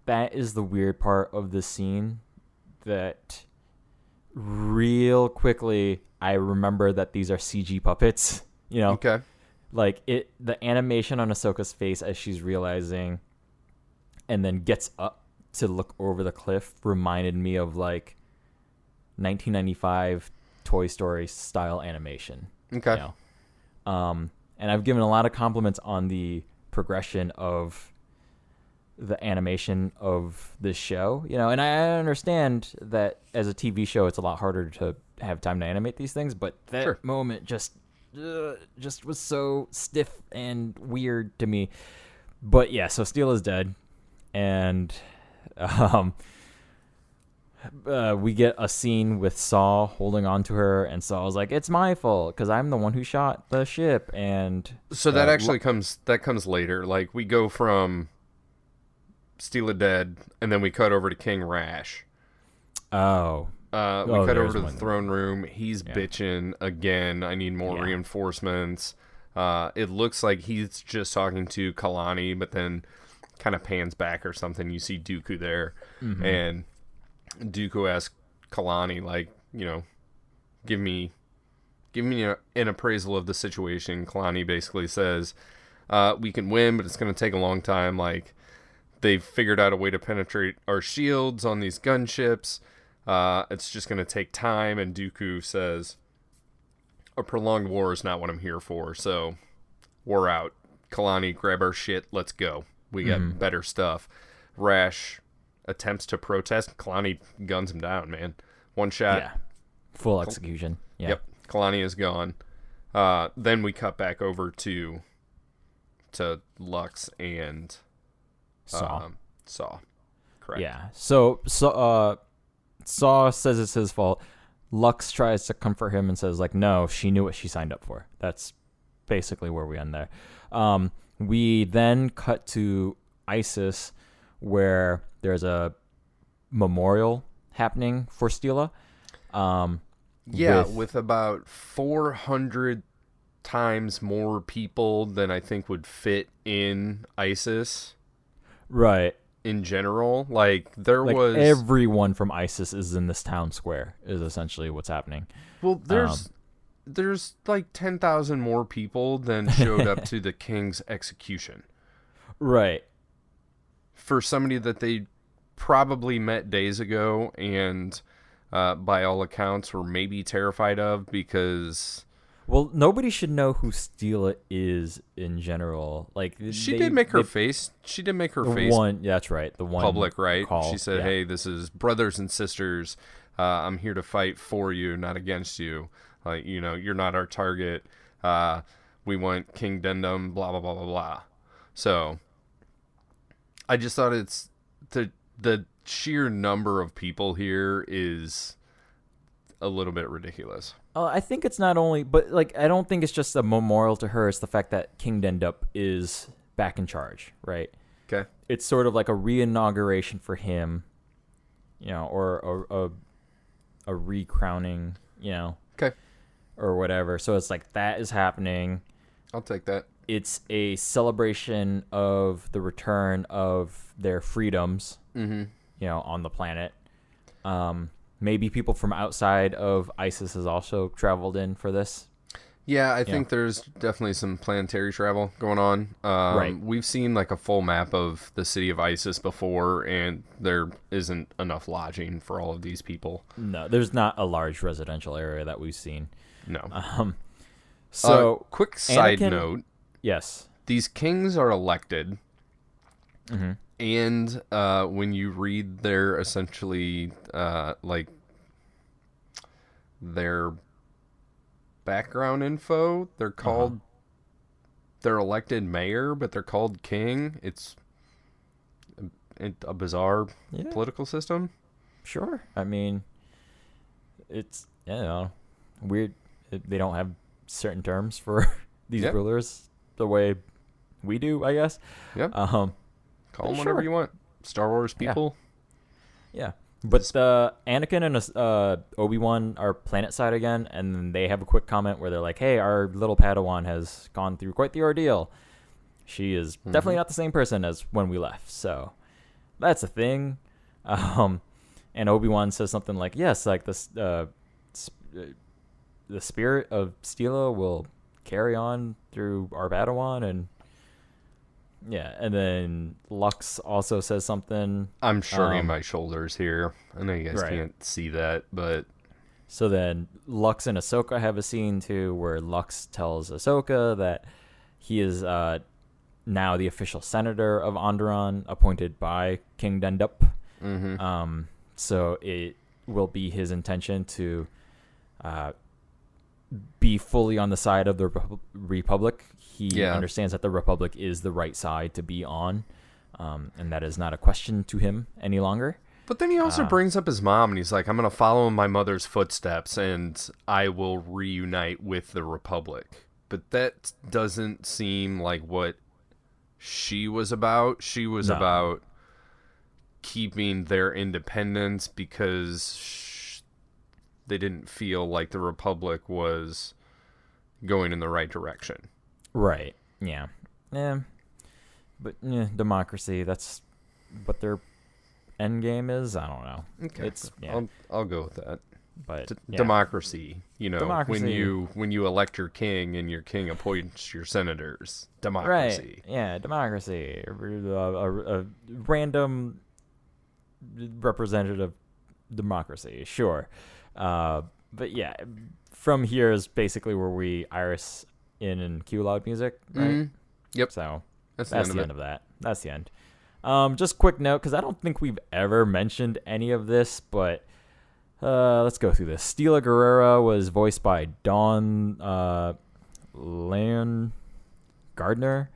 that is the weird part of the scene, that real quickly I remember that these are CG puppets, Okay. Like the animation on Ahsoka's face as she's realizing and then gets up to look over the cliff reminded me of like 1995 Toy Story style animation. Okay. And I've given a lot of compliments on the progression of the animation of this show, and I understand that as a TV show, it's a lot harder to have time to animate these things, but that moment just was so stiff and weird to me. But yeah, so Steela's dead, and we get a scene with Saw holding on to her, and Saw's like, "It's my fault because I'm the one who shot the ship." And so that actually comes later. Like, we go from Steela dead, and then we cut over to King Rash. We cut over to the throne room. He's bitching again. I need more reinforcements. It looks like he's just talking to Kalani, but then kind of pans back or something. You see Dooku there, and Dooku asks Kalani, like, give me an appraisal of the situation. Kalani basically says, we can win, but it's going to take a long time. Like, they've figured out a way to penetrate our shields on these gunships. It's just going to take time. And Dooku says, a prolonged war is not what I'm here for. So we're out. Kalani, grab our shit. Let's go. We got better stuff. Rash attempts to protest. Kalani guns him down, man. One shot. Yeah. Full execution. Yeah. Yep. Kalani is gone. Then we cut back over to Lux and Saw. Correct. Yeah. So Saw says it's his fault. Lux tries to comfort him and says, like, no, she knew what she signed up for. That's basically where we end there. We then cut to Isis, where there's a memorial happening for Steela. With about 400 times more people than I think would fit in Isis. Right. In general, was everyone from ISIS is in this town square is essentially what's happening. Well, there's like 10,000 more people than showed up to the king's execution. Right. For somebody that they probably met days ago and by all accounts were maybe terrified of because... Well, nobody should know who Steela is in general. Like, she did make her face. She did make her face. That's right. The one public, right? Call, she said, "Hey, this is brothers and sisters. I'm here to fight for you, not against you. Like, you're not our target. We want King Dendam. Blah blah blah blah blah." So, I just thought it's the sheer number of people here is a little bit ridiculous. I think it's not only, but I don't think it's just a memorial to her. It's the fact that King Dendup is back in charge, right? Okay. It's sort of like a re-inauguration for him, or a re-crowning, Okay. or whatever. So it's like that is happening. I'll take that. It's a celebration of the return of their freedoms, on the planet. Maybe people from outside of ISIS has also traveled in for this. Yeah, I think there's definitely some planetary travel going on. Right. We've seen like a full map of the city of ISIS before, and there isn't enough lodging for all of these people. No, there's not a large residential area that we've seen. No. So, quick side note. Yes. These kings are elected. Mm-hmm. And when you read their essentially their background info, they're called they're elected mayor, but they're called king. It's a bizarre political system. Sure. I mean, it's weird. They don't have certain terms for these rulers the way we do, I guess. Yeah. Call them whatever you want. Star Wars people. Yeah. But Anakin and Obi-Wan are planet side again, and then they have a quick comment where they're like, hey, our little Padawan has gone through quite the ordeal. She is definitely not the same person as when we left. So that's a thing. And Obi-Wan says something like, yes, like this, the spirit of Steela will carry on through our Padawan, and and then Lux also says something. I'm shrugging my shoulders here. I know you guys can't see that, but So then Lux and Ahsoka have a scene too where Lux tells Ahsoka that he is now the official senator of Onderon, appointed by King Dendup. So it will be his intention to be fully on the side of the Republic. He understands that the Republic is the right side to be on, and that is not a question to him any longer. But then he also brings up his mom, and he's like, I'm going to follow in my mother's footsteps, and I will reunite with the Republic. But that doesn't seem like what she was about. She was about keeping their independence because they didn't feel like the Republic was going in the right direction. Right. Yeah. Yeah. But democracy, that's what their end game is. I don't know. Okay. I'll go with that. But democracy, democracy. when you elect your king and your king appoints your senators, democracy. Right. Yeah, democracy. A random representative democracy, sure. But yeah, from here is basically where we iris in and cue loud music, right? Mm-hmm. Yep. So that's the end of that. That's the end. Just quick note, because I don't think we've ever mentioned any of this, but let's go through this. Steela Gerrera was voiced by Dawn Leon Gardner.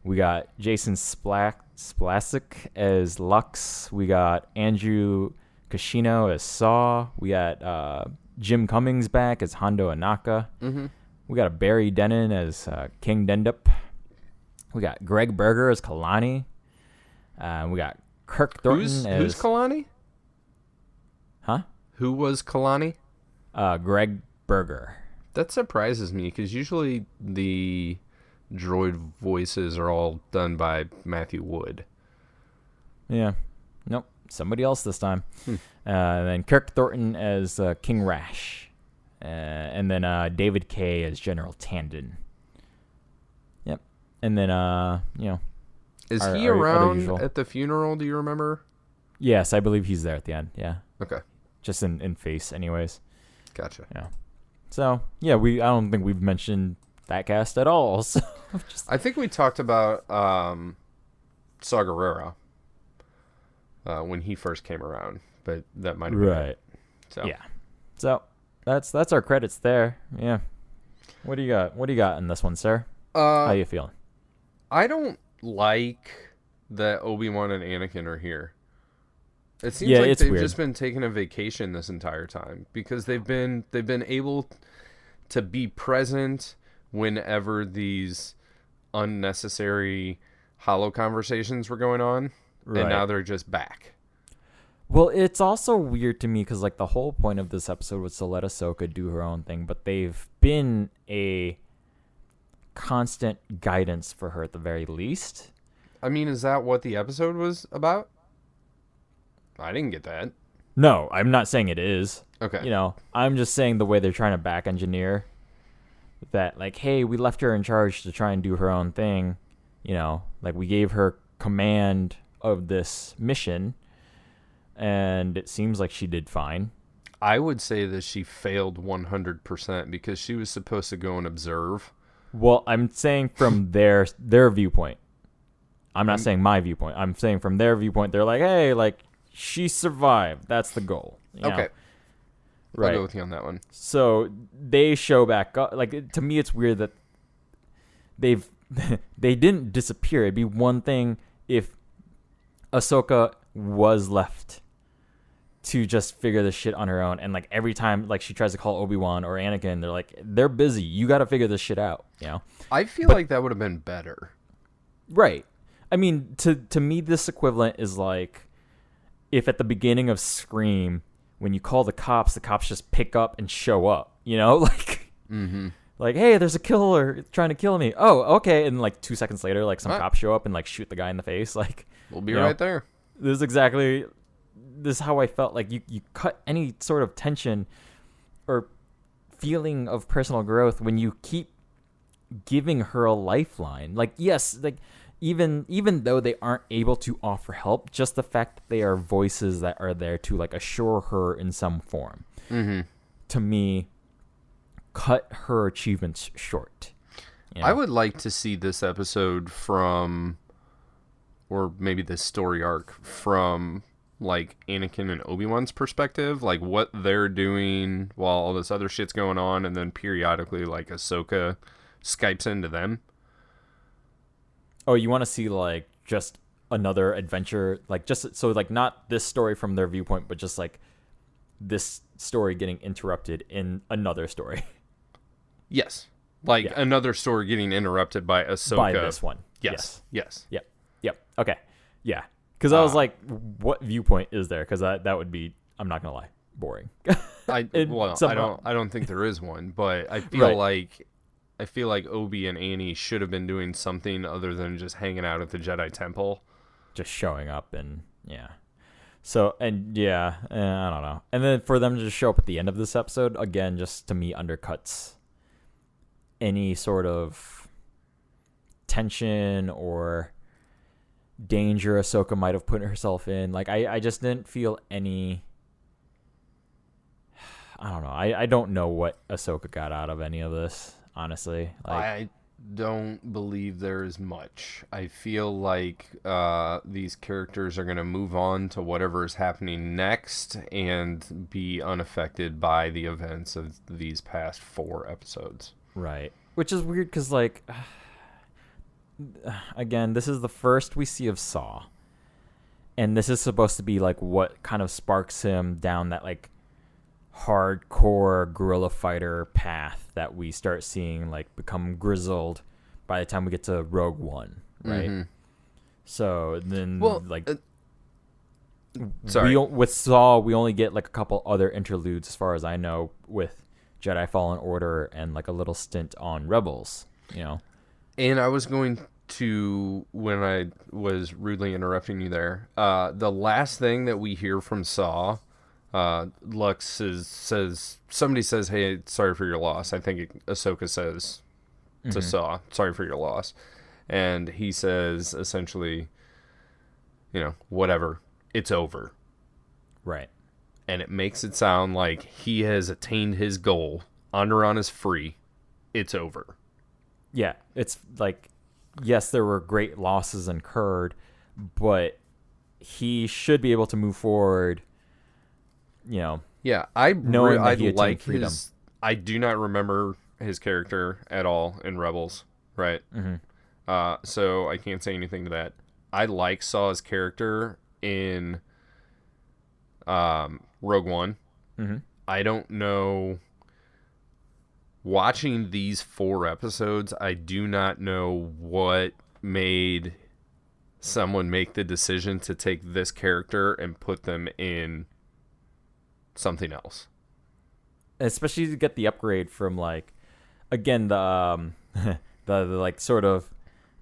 We got Jason Splasik as Lux. We got Andrew Kashino as Saw. We got Jim Cummings back as Hondo Anaka. Mm-hmm. We got Barry Denon as King Dendup. We got Greg Berger as Kalani. We got Kirk Thornton who's Kalani? Huh? Who was Kalani? Greg Berger. That surprises me because usually the droid voices are all done by Matthew Wood. Yeah. Nope. Somebody else this time. And then Kirk Thornton as King Rash. And then David Kay as General Tandon. Yep. And then, Is he around at the funeral? Do you remember? Yes, I believe he's there at the end. Yeah. Okay. Just in face, anyways. Gotcha. Yeah. So I don't think we've mentioned that cast at all. So I think we talked about Saw Gerrera when he first came around, but that might have been right. So yeah. So that's our credits there. Yeah. What do you got? What do you got in this one, sir? How you feeling? I don't like that Obi-Wan and Anakin are here. It seems like they've just been taking a vacation this entire time because they've been able to be present whenever these unnecessary hollow conversations were going on, right. And now they're just back. Well, it's also weird to me because the whole point of this episode was to let Ahsoka do her own thing, but they've been a constant guidance for her at the very least. I mean, is that what the episode was about? I didn't get that. No, I'm not saying it is. Okay. I'm just saying the way they're trying to back engineer that, hey, we left her in charge to try and do her own thing. We gave her command of this mission, and it seems like she did fine. I would say that she failed 100% because she was supposed to go and observe. Well, I'm saying from their viewpoint. I'm not saying my viewpoint. I'm saying from their viewpoint, they're like, hey, she survived. That's the goal. Okay. Right. I'll go with you on that one. So they show back up. To me, it's weird that they didn't disappear. It'd be one thing if Ahsoka was left to just figure this shit on her own, and every time she tries to call Obi-Wan or Anakin, they're busy. You got to figure this shit out. I feel like that would have been better. Right. I mean, to me, this equivalent is if at the beginning of Scream, when you call the cops just pick up and show up, mm-hmm. Hey, there's a killer trying to kill me. Oh, okay. And 2 seconds later, some cops show up and shoot the guy in the face. We'll be right there. This is how I felt. You cut any sort of tension or feeling of personal growth when you keep giving her a lifeline. Yes, even though they aren't able to offer help, just the fact that they are voices that are there to assure her in some form. Mm-hmm. to me, cut her achievements short. You know? I would like to see this episode from, or maybe this story arc from, like, Anakin and Obi-Wan's perspective, like what they're doing while all this other shit's going on, and then periodically, like, Ahsoka Skypes into them. Oh, you want to see, like, just another adventure, like, just so, like, not this story from their viewpoint, but just like this story getting interrupted in another story. Yes. Like another story getting interrupted by Ahsoka. By this one. Yes. Yep. Okay. Yeah. Because I was like, what viewpoint is there? Because that would be, I'm not gonna lie, boring. I don't think there is one, but I feel like Obi and Annie should have been doing something other than just hanging out at the Jedi Temple, just showing up and So I don't know. And then for them to just show up at the end of this episode again, just to me undercuts any sort of tension or danger Ahsoka might have put herself in. Like, I just didn't feel any, I don't know. I don't know what Ahsoka got out of any of this, honestly. Like, I don't believe there is much. I feel like these characters are going to move on to whatever is happening next and be unaffected by the events of these past 4 episodes. Right. Which is weird because, like, again, this is the first we see of Saw. And this is supposed to be, like, what kind of sparks him down that, like, hardcore guerrilla fighter path that we start seeing, like, become grizzled by the time we get to Rogue One, right? Mm-hmm. So then, with Saw, we only get, like, a couple other interludes, as far as I know, with Jedi Fallen Order and, like, a little stint on Rebels, you know? And I was going to, when I was rudely interrupting you there, the last thing that we hear from Saw, Lux says, somebody says, "Hey, sorry for your loss." I think Ahsoka says to Saw, "Sorry for your loss." And he says, essentially, whatever, it's over. Right. And it makes it sound like he has attained his goal. Onderon is free. It's over. Yeah, it's like, yes, there were great losses incurred, but he should be able to move forward, Yeah, I like freedom. his... I do not remember his character at all in Rebels, right? Mm-hmm. So I can't say anything to that. I like Saw's character in Rogue One. Mm-hmm. I don't know... Watching these 4 episodes, I do not know what made someone make the decision to take this character and put them in something else. Especially to get the upgrade from, like, again, the like, sort of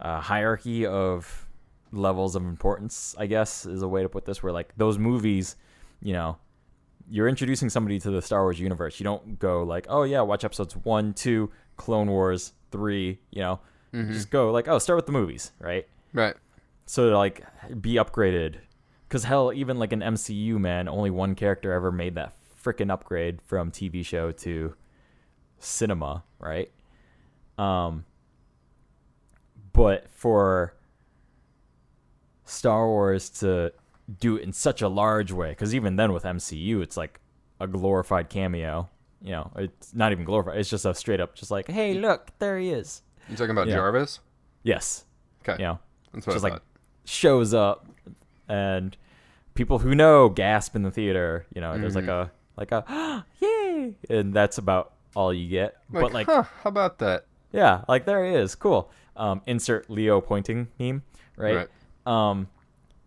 hierarchy of levels of importance, I guess, is a way to put this, where, like, those movies, you're introducing somebody to the Star Wars universe. You don't go like, oh yeah, watch episodes 1, 2, Clone Wars, 3, just go like, oh, start with the movies, right? Right. So to, like, be upgraded, because hell, even like an MCU, man, only one character ever made that freaking upgrade from TV show to cinema, right? But for Star Wars to do it in such a large way, because even then with MCU, it's like a glorified cameo. It's not even glorified. It's just a straight up, just like, hey, look, there he is. You talking about Jarvis? Yes. Okay. That's what just I thought. Like shows up, and people who know gasp in the theater. There's like a yay, and that's about all you get. But like, how about that? Yeah, like there he is. Cool. Insert Leo pointing meme, right?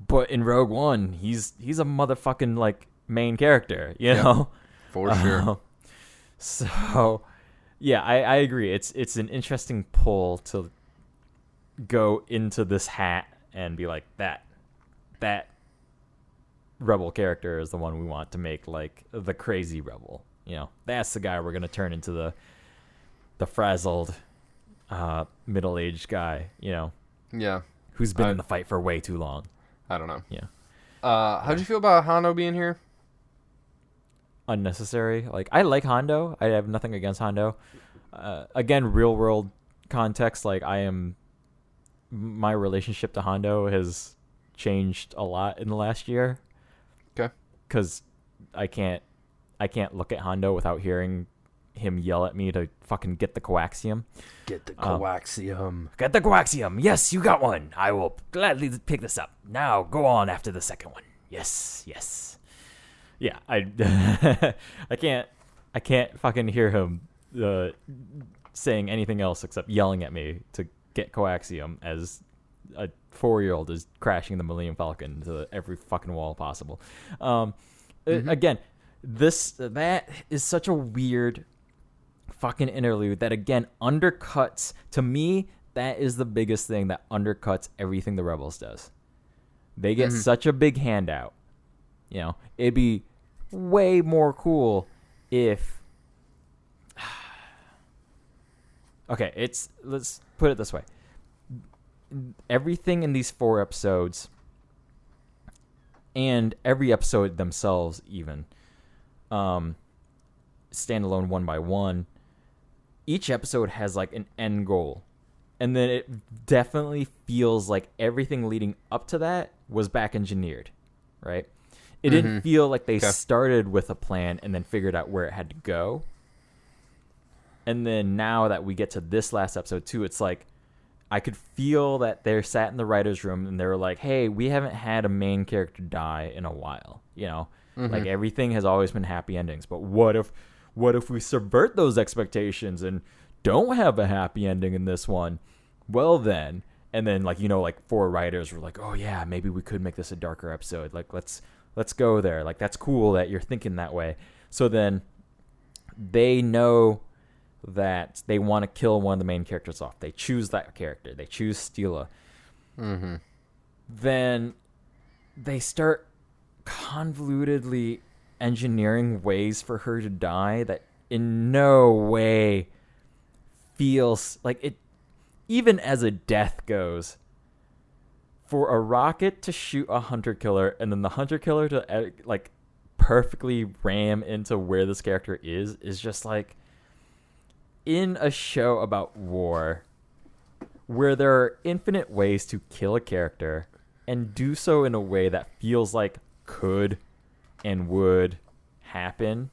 But in Rogue One, he's a motherfucking, like, main character, know? For sure. So, yeah, I agree. It's an interesting pull to go into this hat and be like, that rebel character is the one we want to make, like, the crazy rebel. That's the guy we're going to turn into the frazzled, middle-aged guy, Yeah. Who's been in the fight for way too long. I don't know. Yeah. How'd you feel about Hondo being here? unnecessary. Like, I like Hondo. I have nothing against Hondo. Again, real world context, like, my relationship to Hondo has changed a lot in the last year. Okay. Because I can't look at Hondo without hearing him yell at me to fucking get the coaxium. Get the coaxium. Get the coaxium. Yes, you got one. I will gladly pick this up. Now go on after the second one. Yes. Yeah, I can't fucking hear him saying anything else except yelling at me to get coaxium as a 4-year-old is crashing the Millennium Falcon into every fucking wall possible. Again, that is such a weird fucking interlude that again undercuts, to me, that is the biggest thing that undercuts everything the Rebels does. They get such a big handout. You know, it'd be way more cool if okay, let's put it this way. Everything in these 4 episodes and every episode themselves even standalone one by one, each episode has like an end goal, and then it definitely feels like everything leading up to that was back engineered, right? It didn't feel like they started with a plan and then figured out where it had to go, and then now that we get to this last episode too, it's like I could feel that they're sat in the writer's room and they were like, hey, we haven't had a main character die in a while, you know? Like, everything has always been happy endings, but what if we subvert those expectations and don't have a happy ending in this one? Well then, and then like, you know, like 4 writers were like, oh yeah, maybe we could make this a darker episode. Like, let's go there. Like, that's cool that you're thinking that way. So then they know that they want to kill one of the main characters off. They choose that character. They choose Steela. Then they start convolutedly engineering ways for her to die that in no way feels like it. Even as a death goes, for a rocket to shoot a hunter killer and then the hunter killer to like perfectly ram into where this character is just like, in a show about war where there are infinite ways to kill a character and do so in a way that feels like could and would happen.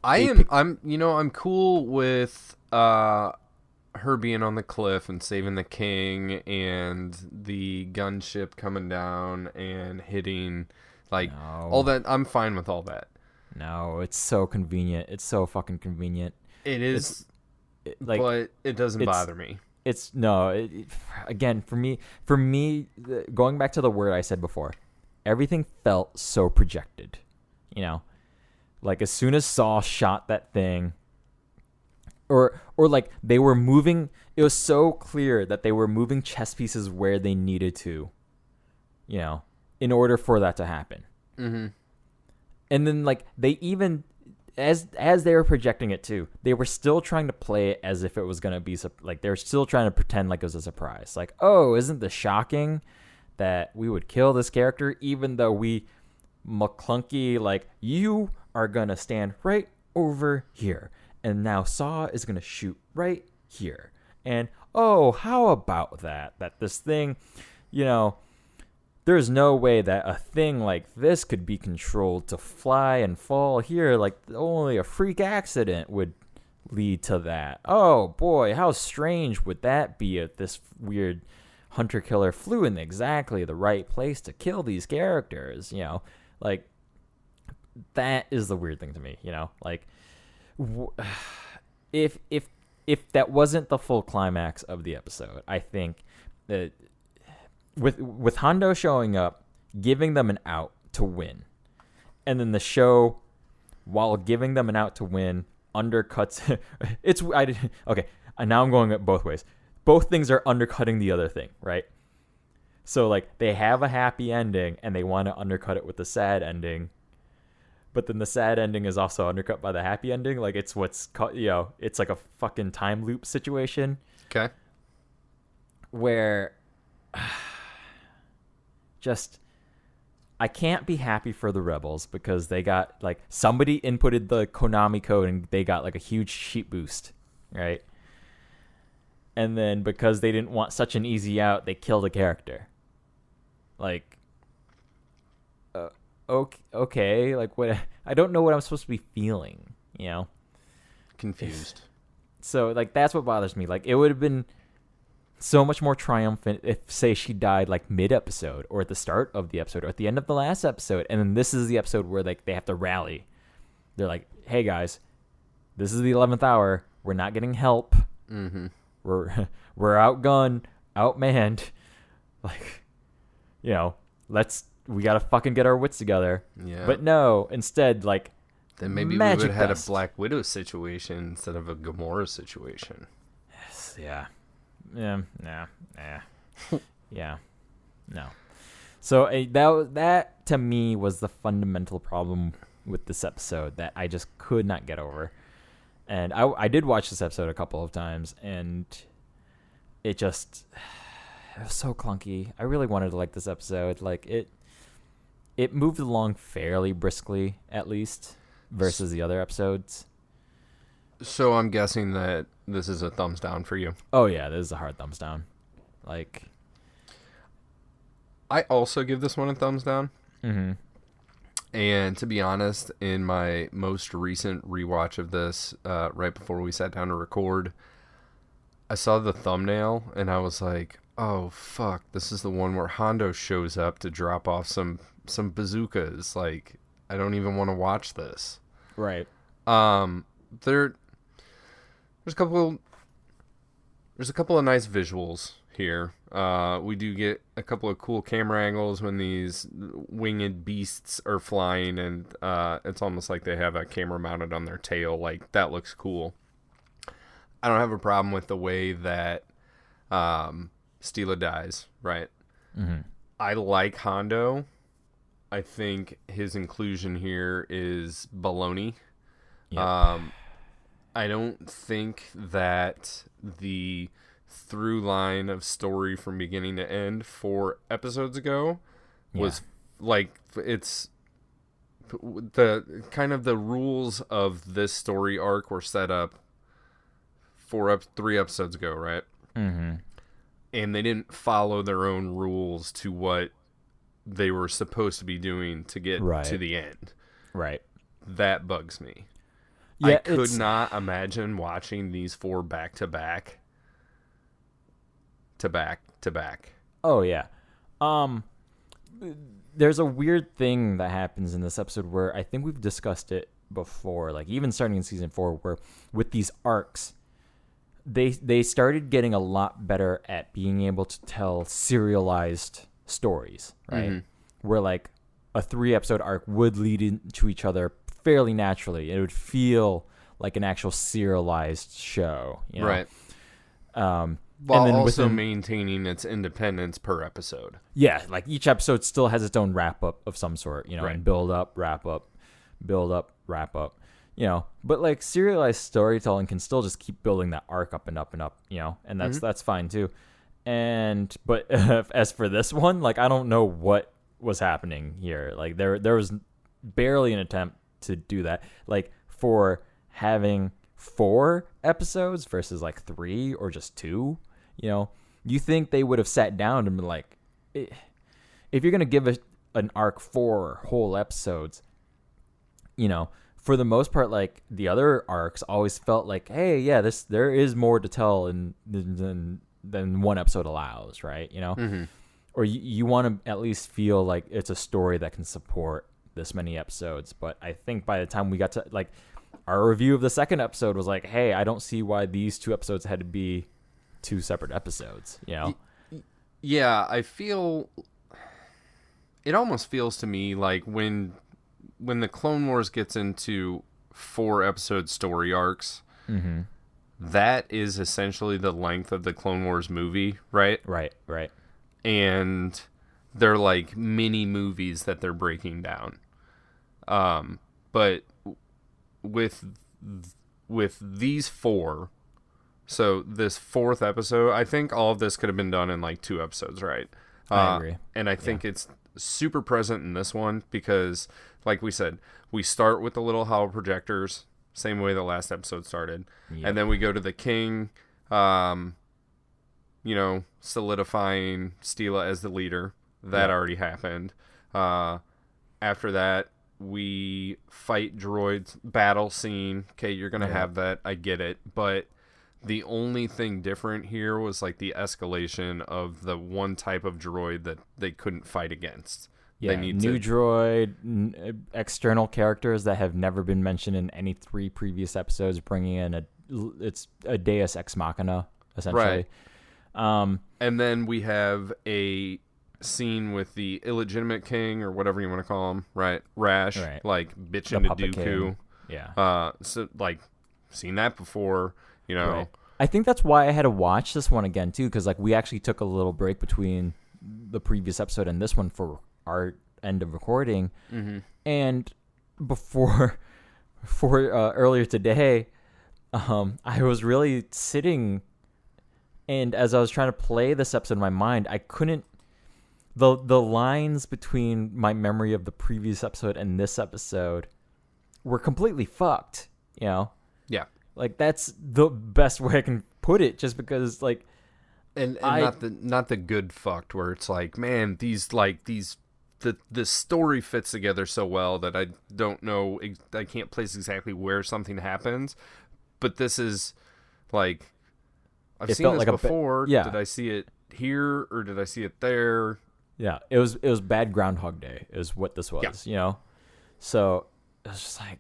I'm cool with her being on the cliff and saving the king and the gunship coming down and hitting, like, all that. I'm fine with all that. No, it's so convenient. It's so fucking convenient. It is, but it doesn't bother me. Again, for me, going back to the word I said before, everything felt so projected, you know, like as soon as Saw shot that thing, or like they were moving, it was so clear that they were moving chess pieces where they needed to, you know, in order for that to happen. And then like they even, as they were projecting it too, they were still trying to play it as if it was going to be like, they were still trying to pretend like it was a surprise. Like, oh, isn't this shocking that we would kill this character, even though we McClunky, like, you are going to stand right over here. And now Saw is going to shoot right here. And, oh, how about that this thing, you know, there's no way that a thing like this could be controlled to fly and fall here. Like, only a freak accident would lead to that. Oh, boy, how strange would that be if this weird hunter-killer flew in exactly the right place to kill these characters, you know? Like, that is the weird thing to me, you know? Like, if that wasn't the full climax of the episode, I think that with Hondo showing up, giving them an out to win, and then the show, while giving them an out to win, undercuts okay, and now I'm going both ways. Both things are undercutting the other thing, right? So like they have a happy ending and they want to undercut it with the sad ending, but then the sad ending is also undercut by the happy ending. Like it's it's like a fucking time loop situation. Okay. Where just I can't be happy for the Rebels because they got, like, somebody inputted the Konami code and they got, like, a huge sheet boost, right? And then because they didn't want such an easy out, they killed a character. Like, okay, like, what? I don't know what I'm supposed to be feeling, you know? Confused. So, like, that's what bothers me. Like, it would have been so much more triumphant if, say, she died, like, mid-episode or at the start of the episode or at the end of the last episode. And then this is the episode where, like, they have to rally. They're like, hey, guys, this is the 11th hour. We're not getting help. Mm-hmm. We're outgunned, outmanned. Like, you know, we got to fucking get our wits together. Yeah. But no, instead, like, then maybe we would have had a Black Widow situation instead of a Gamora situation. Yes, yeah. Yeah, yeah, no. So that to me was the fundamental problem with this episode that I just could not get over. And I did watch this episode a couple of times, and it was so clunky. I really wanted to like this episode. Like, it moved along fairly briskly, at least, versus the other episodes. So I'm guessing that this is a thumbs down for you. Oh yeah, this is a hard thumbs down. Like, I also give this one a thumbs down. Mm-hmm. And to be honest, in my most recent rewatch of this, right before we sat down to record, I saw the thumbnail and I was like, oh fuck, this is the one where Hondo shows up to drop off some bazookas. Like, I don't even want to watch this. Right. There's a couple of nice visuals here. We do get a couple of cool camera angles when these winged beasts are flying, and it's almost like they have a camera mounted on their tail. Like, that looks cool. I don't have a problem with the way that Steela dies, right? Mm-hmm. I like Hondo. I think his inclusion here is baloney. Yep. I don't think that the through line of story from beginning to end 4 episodes ago was like, it's the kind of the rules of this story arc were set up 3 episodes ago, right? Mm-hmm. And they didn't follow their own rules to what they were supposed to be doing to get to the end. Right. That bugs me. Yeah, I could not imagine watching these 4 back to back. Oh yeah. There's a weird thing that happens in this episode where I think we've discussed it before, like even starting in season 4, where with these arcs, they started getting a lot better at being able to tell serialized stories, right? Mm-hmm. Where like a 3-episode arc would lead into each other fairly naturally. It would feel like an actual serialized show, you know? Right. While also maintaining its independence per episode. Yeah, like each episode still has its own wrap-up of some sort, you know, right. And build up, wrap up, you know. But like serialized storytelling can still just keep building that arc up and up and up, you know, and that's fine too. But as for this one, like I don't know what was happening here. Like there was barely an attempt to do that. Like for having 4 episodes versus like 3 or just 2, you know, you think they would have sat down and been like, if you're going to give an arc 4 whole episodes, you know, for the most part, like the other arcs always felt like, hey, yeah, there is more to tell than 1 episode allows, right? You know, mm-hmm. Or you want to at least feel like it's a story that can support this many episodes. But I think by the time we got to like our review of the 2nd episode was like, hey, I don't see why these 2 episodes had to be 2 separate episodes, you know? Yeah, I feel it almost feels to me like when the Clone Wars gets into 4 episode story arcs, mm-hmm. that is essentially the length of the Clone Wars movie, right? Right. And they're like mini movies that they're breaking down. But with these 4, so this 4th episode, I think all of this could have been done in like 2 episodes, right? I agree. And I think it's super present in this one because, like we said, we start with the little hollow projectors, same way the last episode started. Yep. And then we go to the king, solidifying Steela as the leader. That already happened. After that, we fight droids, battle scene. Okay, you're going to have that. I get it. But the only thing different here was like the escalation of the one type of droid that they couldn't fight against. Yeah, they need new droid, external characters that have never been mentioned in any 3 previous episodes, bringing in it's a Deus Ex Machina, essentially. Right. And then we have a scene with the illegitimate king, or whatever you want to call him, right? Rash, like bitching to Dooku. King. Yeah. So like, seen that before, you know. Right. I think that's why I had to watch this one again too, because like we actually took a little break between the previous episode and this one for our end of recording, and before earlier today, I was really sitting, and as I was trying to play this episode in my mind, I couldn't. The lines between my memory of the previous episode and this episode were completely fucked, you know? Yeah. Like, that's the best way I can put it, just because, like... And not the good fucked, where it's like, man, the story fits together so well that I don't know, I can't place exactly where something happens, but this is, like, I've seen this before. Did I see it here, or did I see it there? Yeah, it was bad Groundhog Day is what this was, you know? So it was just like,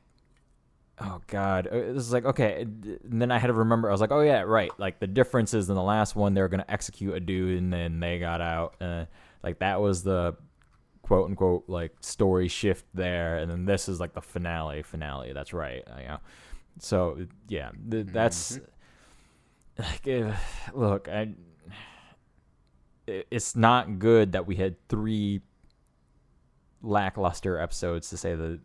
oh, God. It was like, okay. And then I had to remember, I was like, oh, yeah, right. Like, the difference is in the last one, they were going to execute a dude, and then they got out. Like, that was the quote-unquote, like, story shift there. And then this is, like, the finale. That's right. You know? So, yeah, that's... Like, look, it's not good that we had 3 lackluster episodes, to say to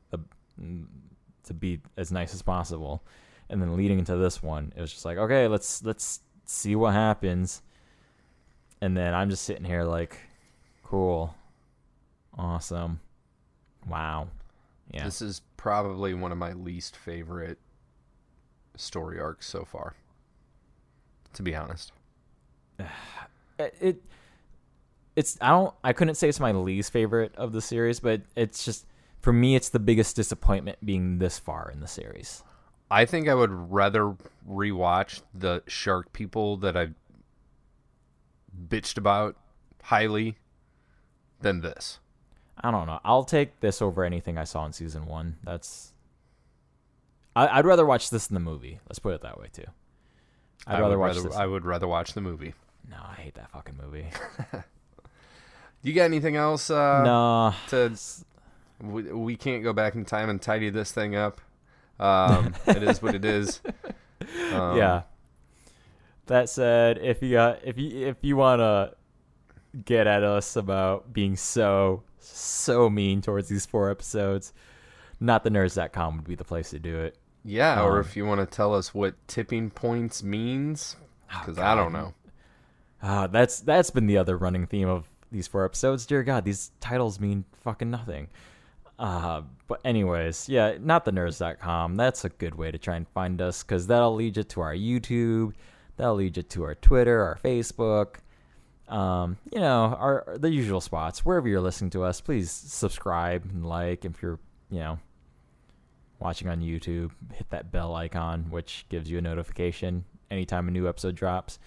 be as nice as possible, and then leading into this one, it was just like, okay, let's see what happens. And then I'm just sitting here like, cool, awesome, wow, yeah. This is probably one of my least favorite story arcs so far, to be honest. I couldn't say it's my least favorite of the series, but it's just, for me, it's the biggest disappointment being this far in the series. I think I would rather rewatch the shark people that I bitched about highly than this. I don't know. I'll take this over anything I saw in season 1. I'd rather watch this than the movie. Let's put it that way too. I would rather watch the movie. No, I hate that fucking movie. You got anything else? No. We can't go back in time and tidy this thing up. It is what it is. Yeah. That said, if you want to get at us about being so mean towards these 4 episodes, notthenerds.com would be the place to do it. Yeah, or if you want to tell us what tipping points means, because I don't know. That's been the other running theme of these 4 episodes. Dear God, these titles mean fucking nothing. But anyways, yeah, notthenerds.com. That's a good way to try and find us, because that'll lead you to our YouTube, that'll lead you to our Twitter, our Facebook, the usual spots. Wherever you're listening to us, please subscribe and like. If you're, watching on YouTube, hit that bell icon, which gives you a notification anytime a new episode drops.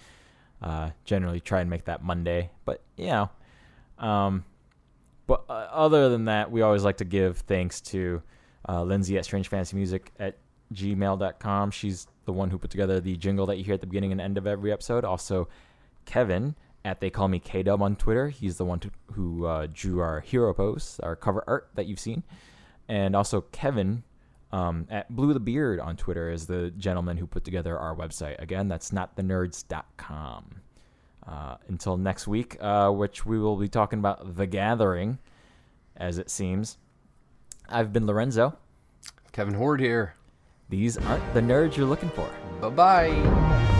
Generally try and make that Monday, but but other than that, we always like to give thanks to Lindsay at strangefantasymusic@gmail.com. She's the one who put together the jingle that you hear at the beginning and end of every episode. Also, Kevin at They Call Me K-Dub on Twitter. He's the one who drew our hero posts, our cover art that you've seen. And also Kevin at Blue the Beard on Twitter is the gentleman who put together our website. Again, that's notthenerds.com. Until next week, which we will be talking about The Gathering, as it seems. I've been Lorenzo. Kevin Horde here. These aren't the nerds you're looking for. Bye-bye.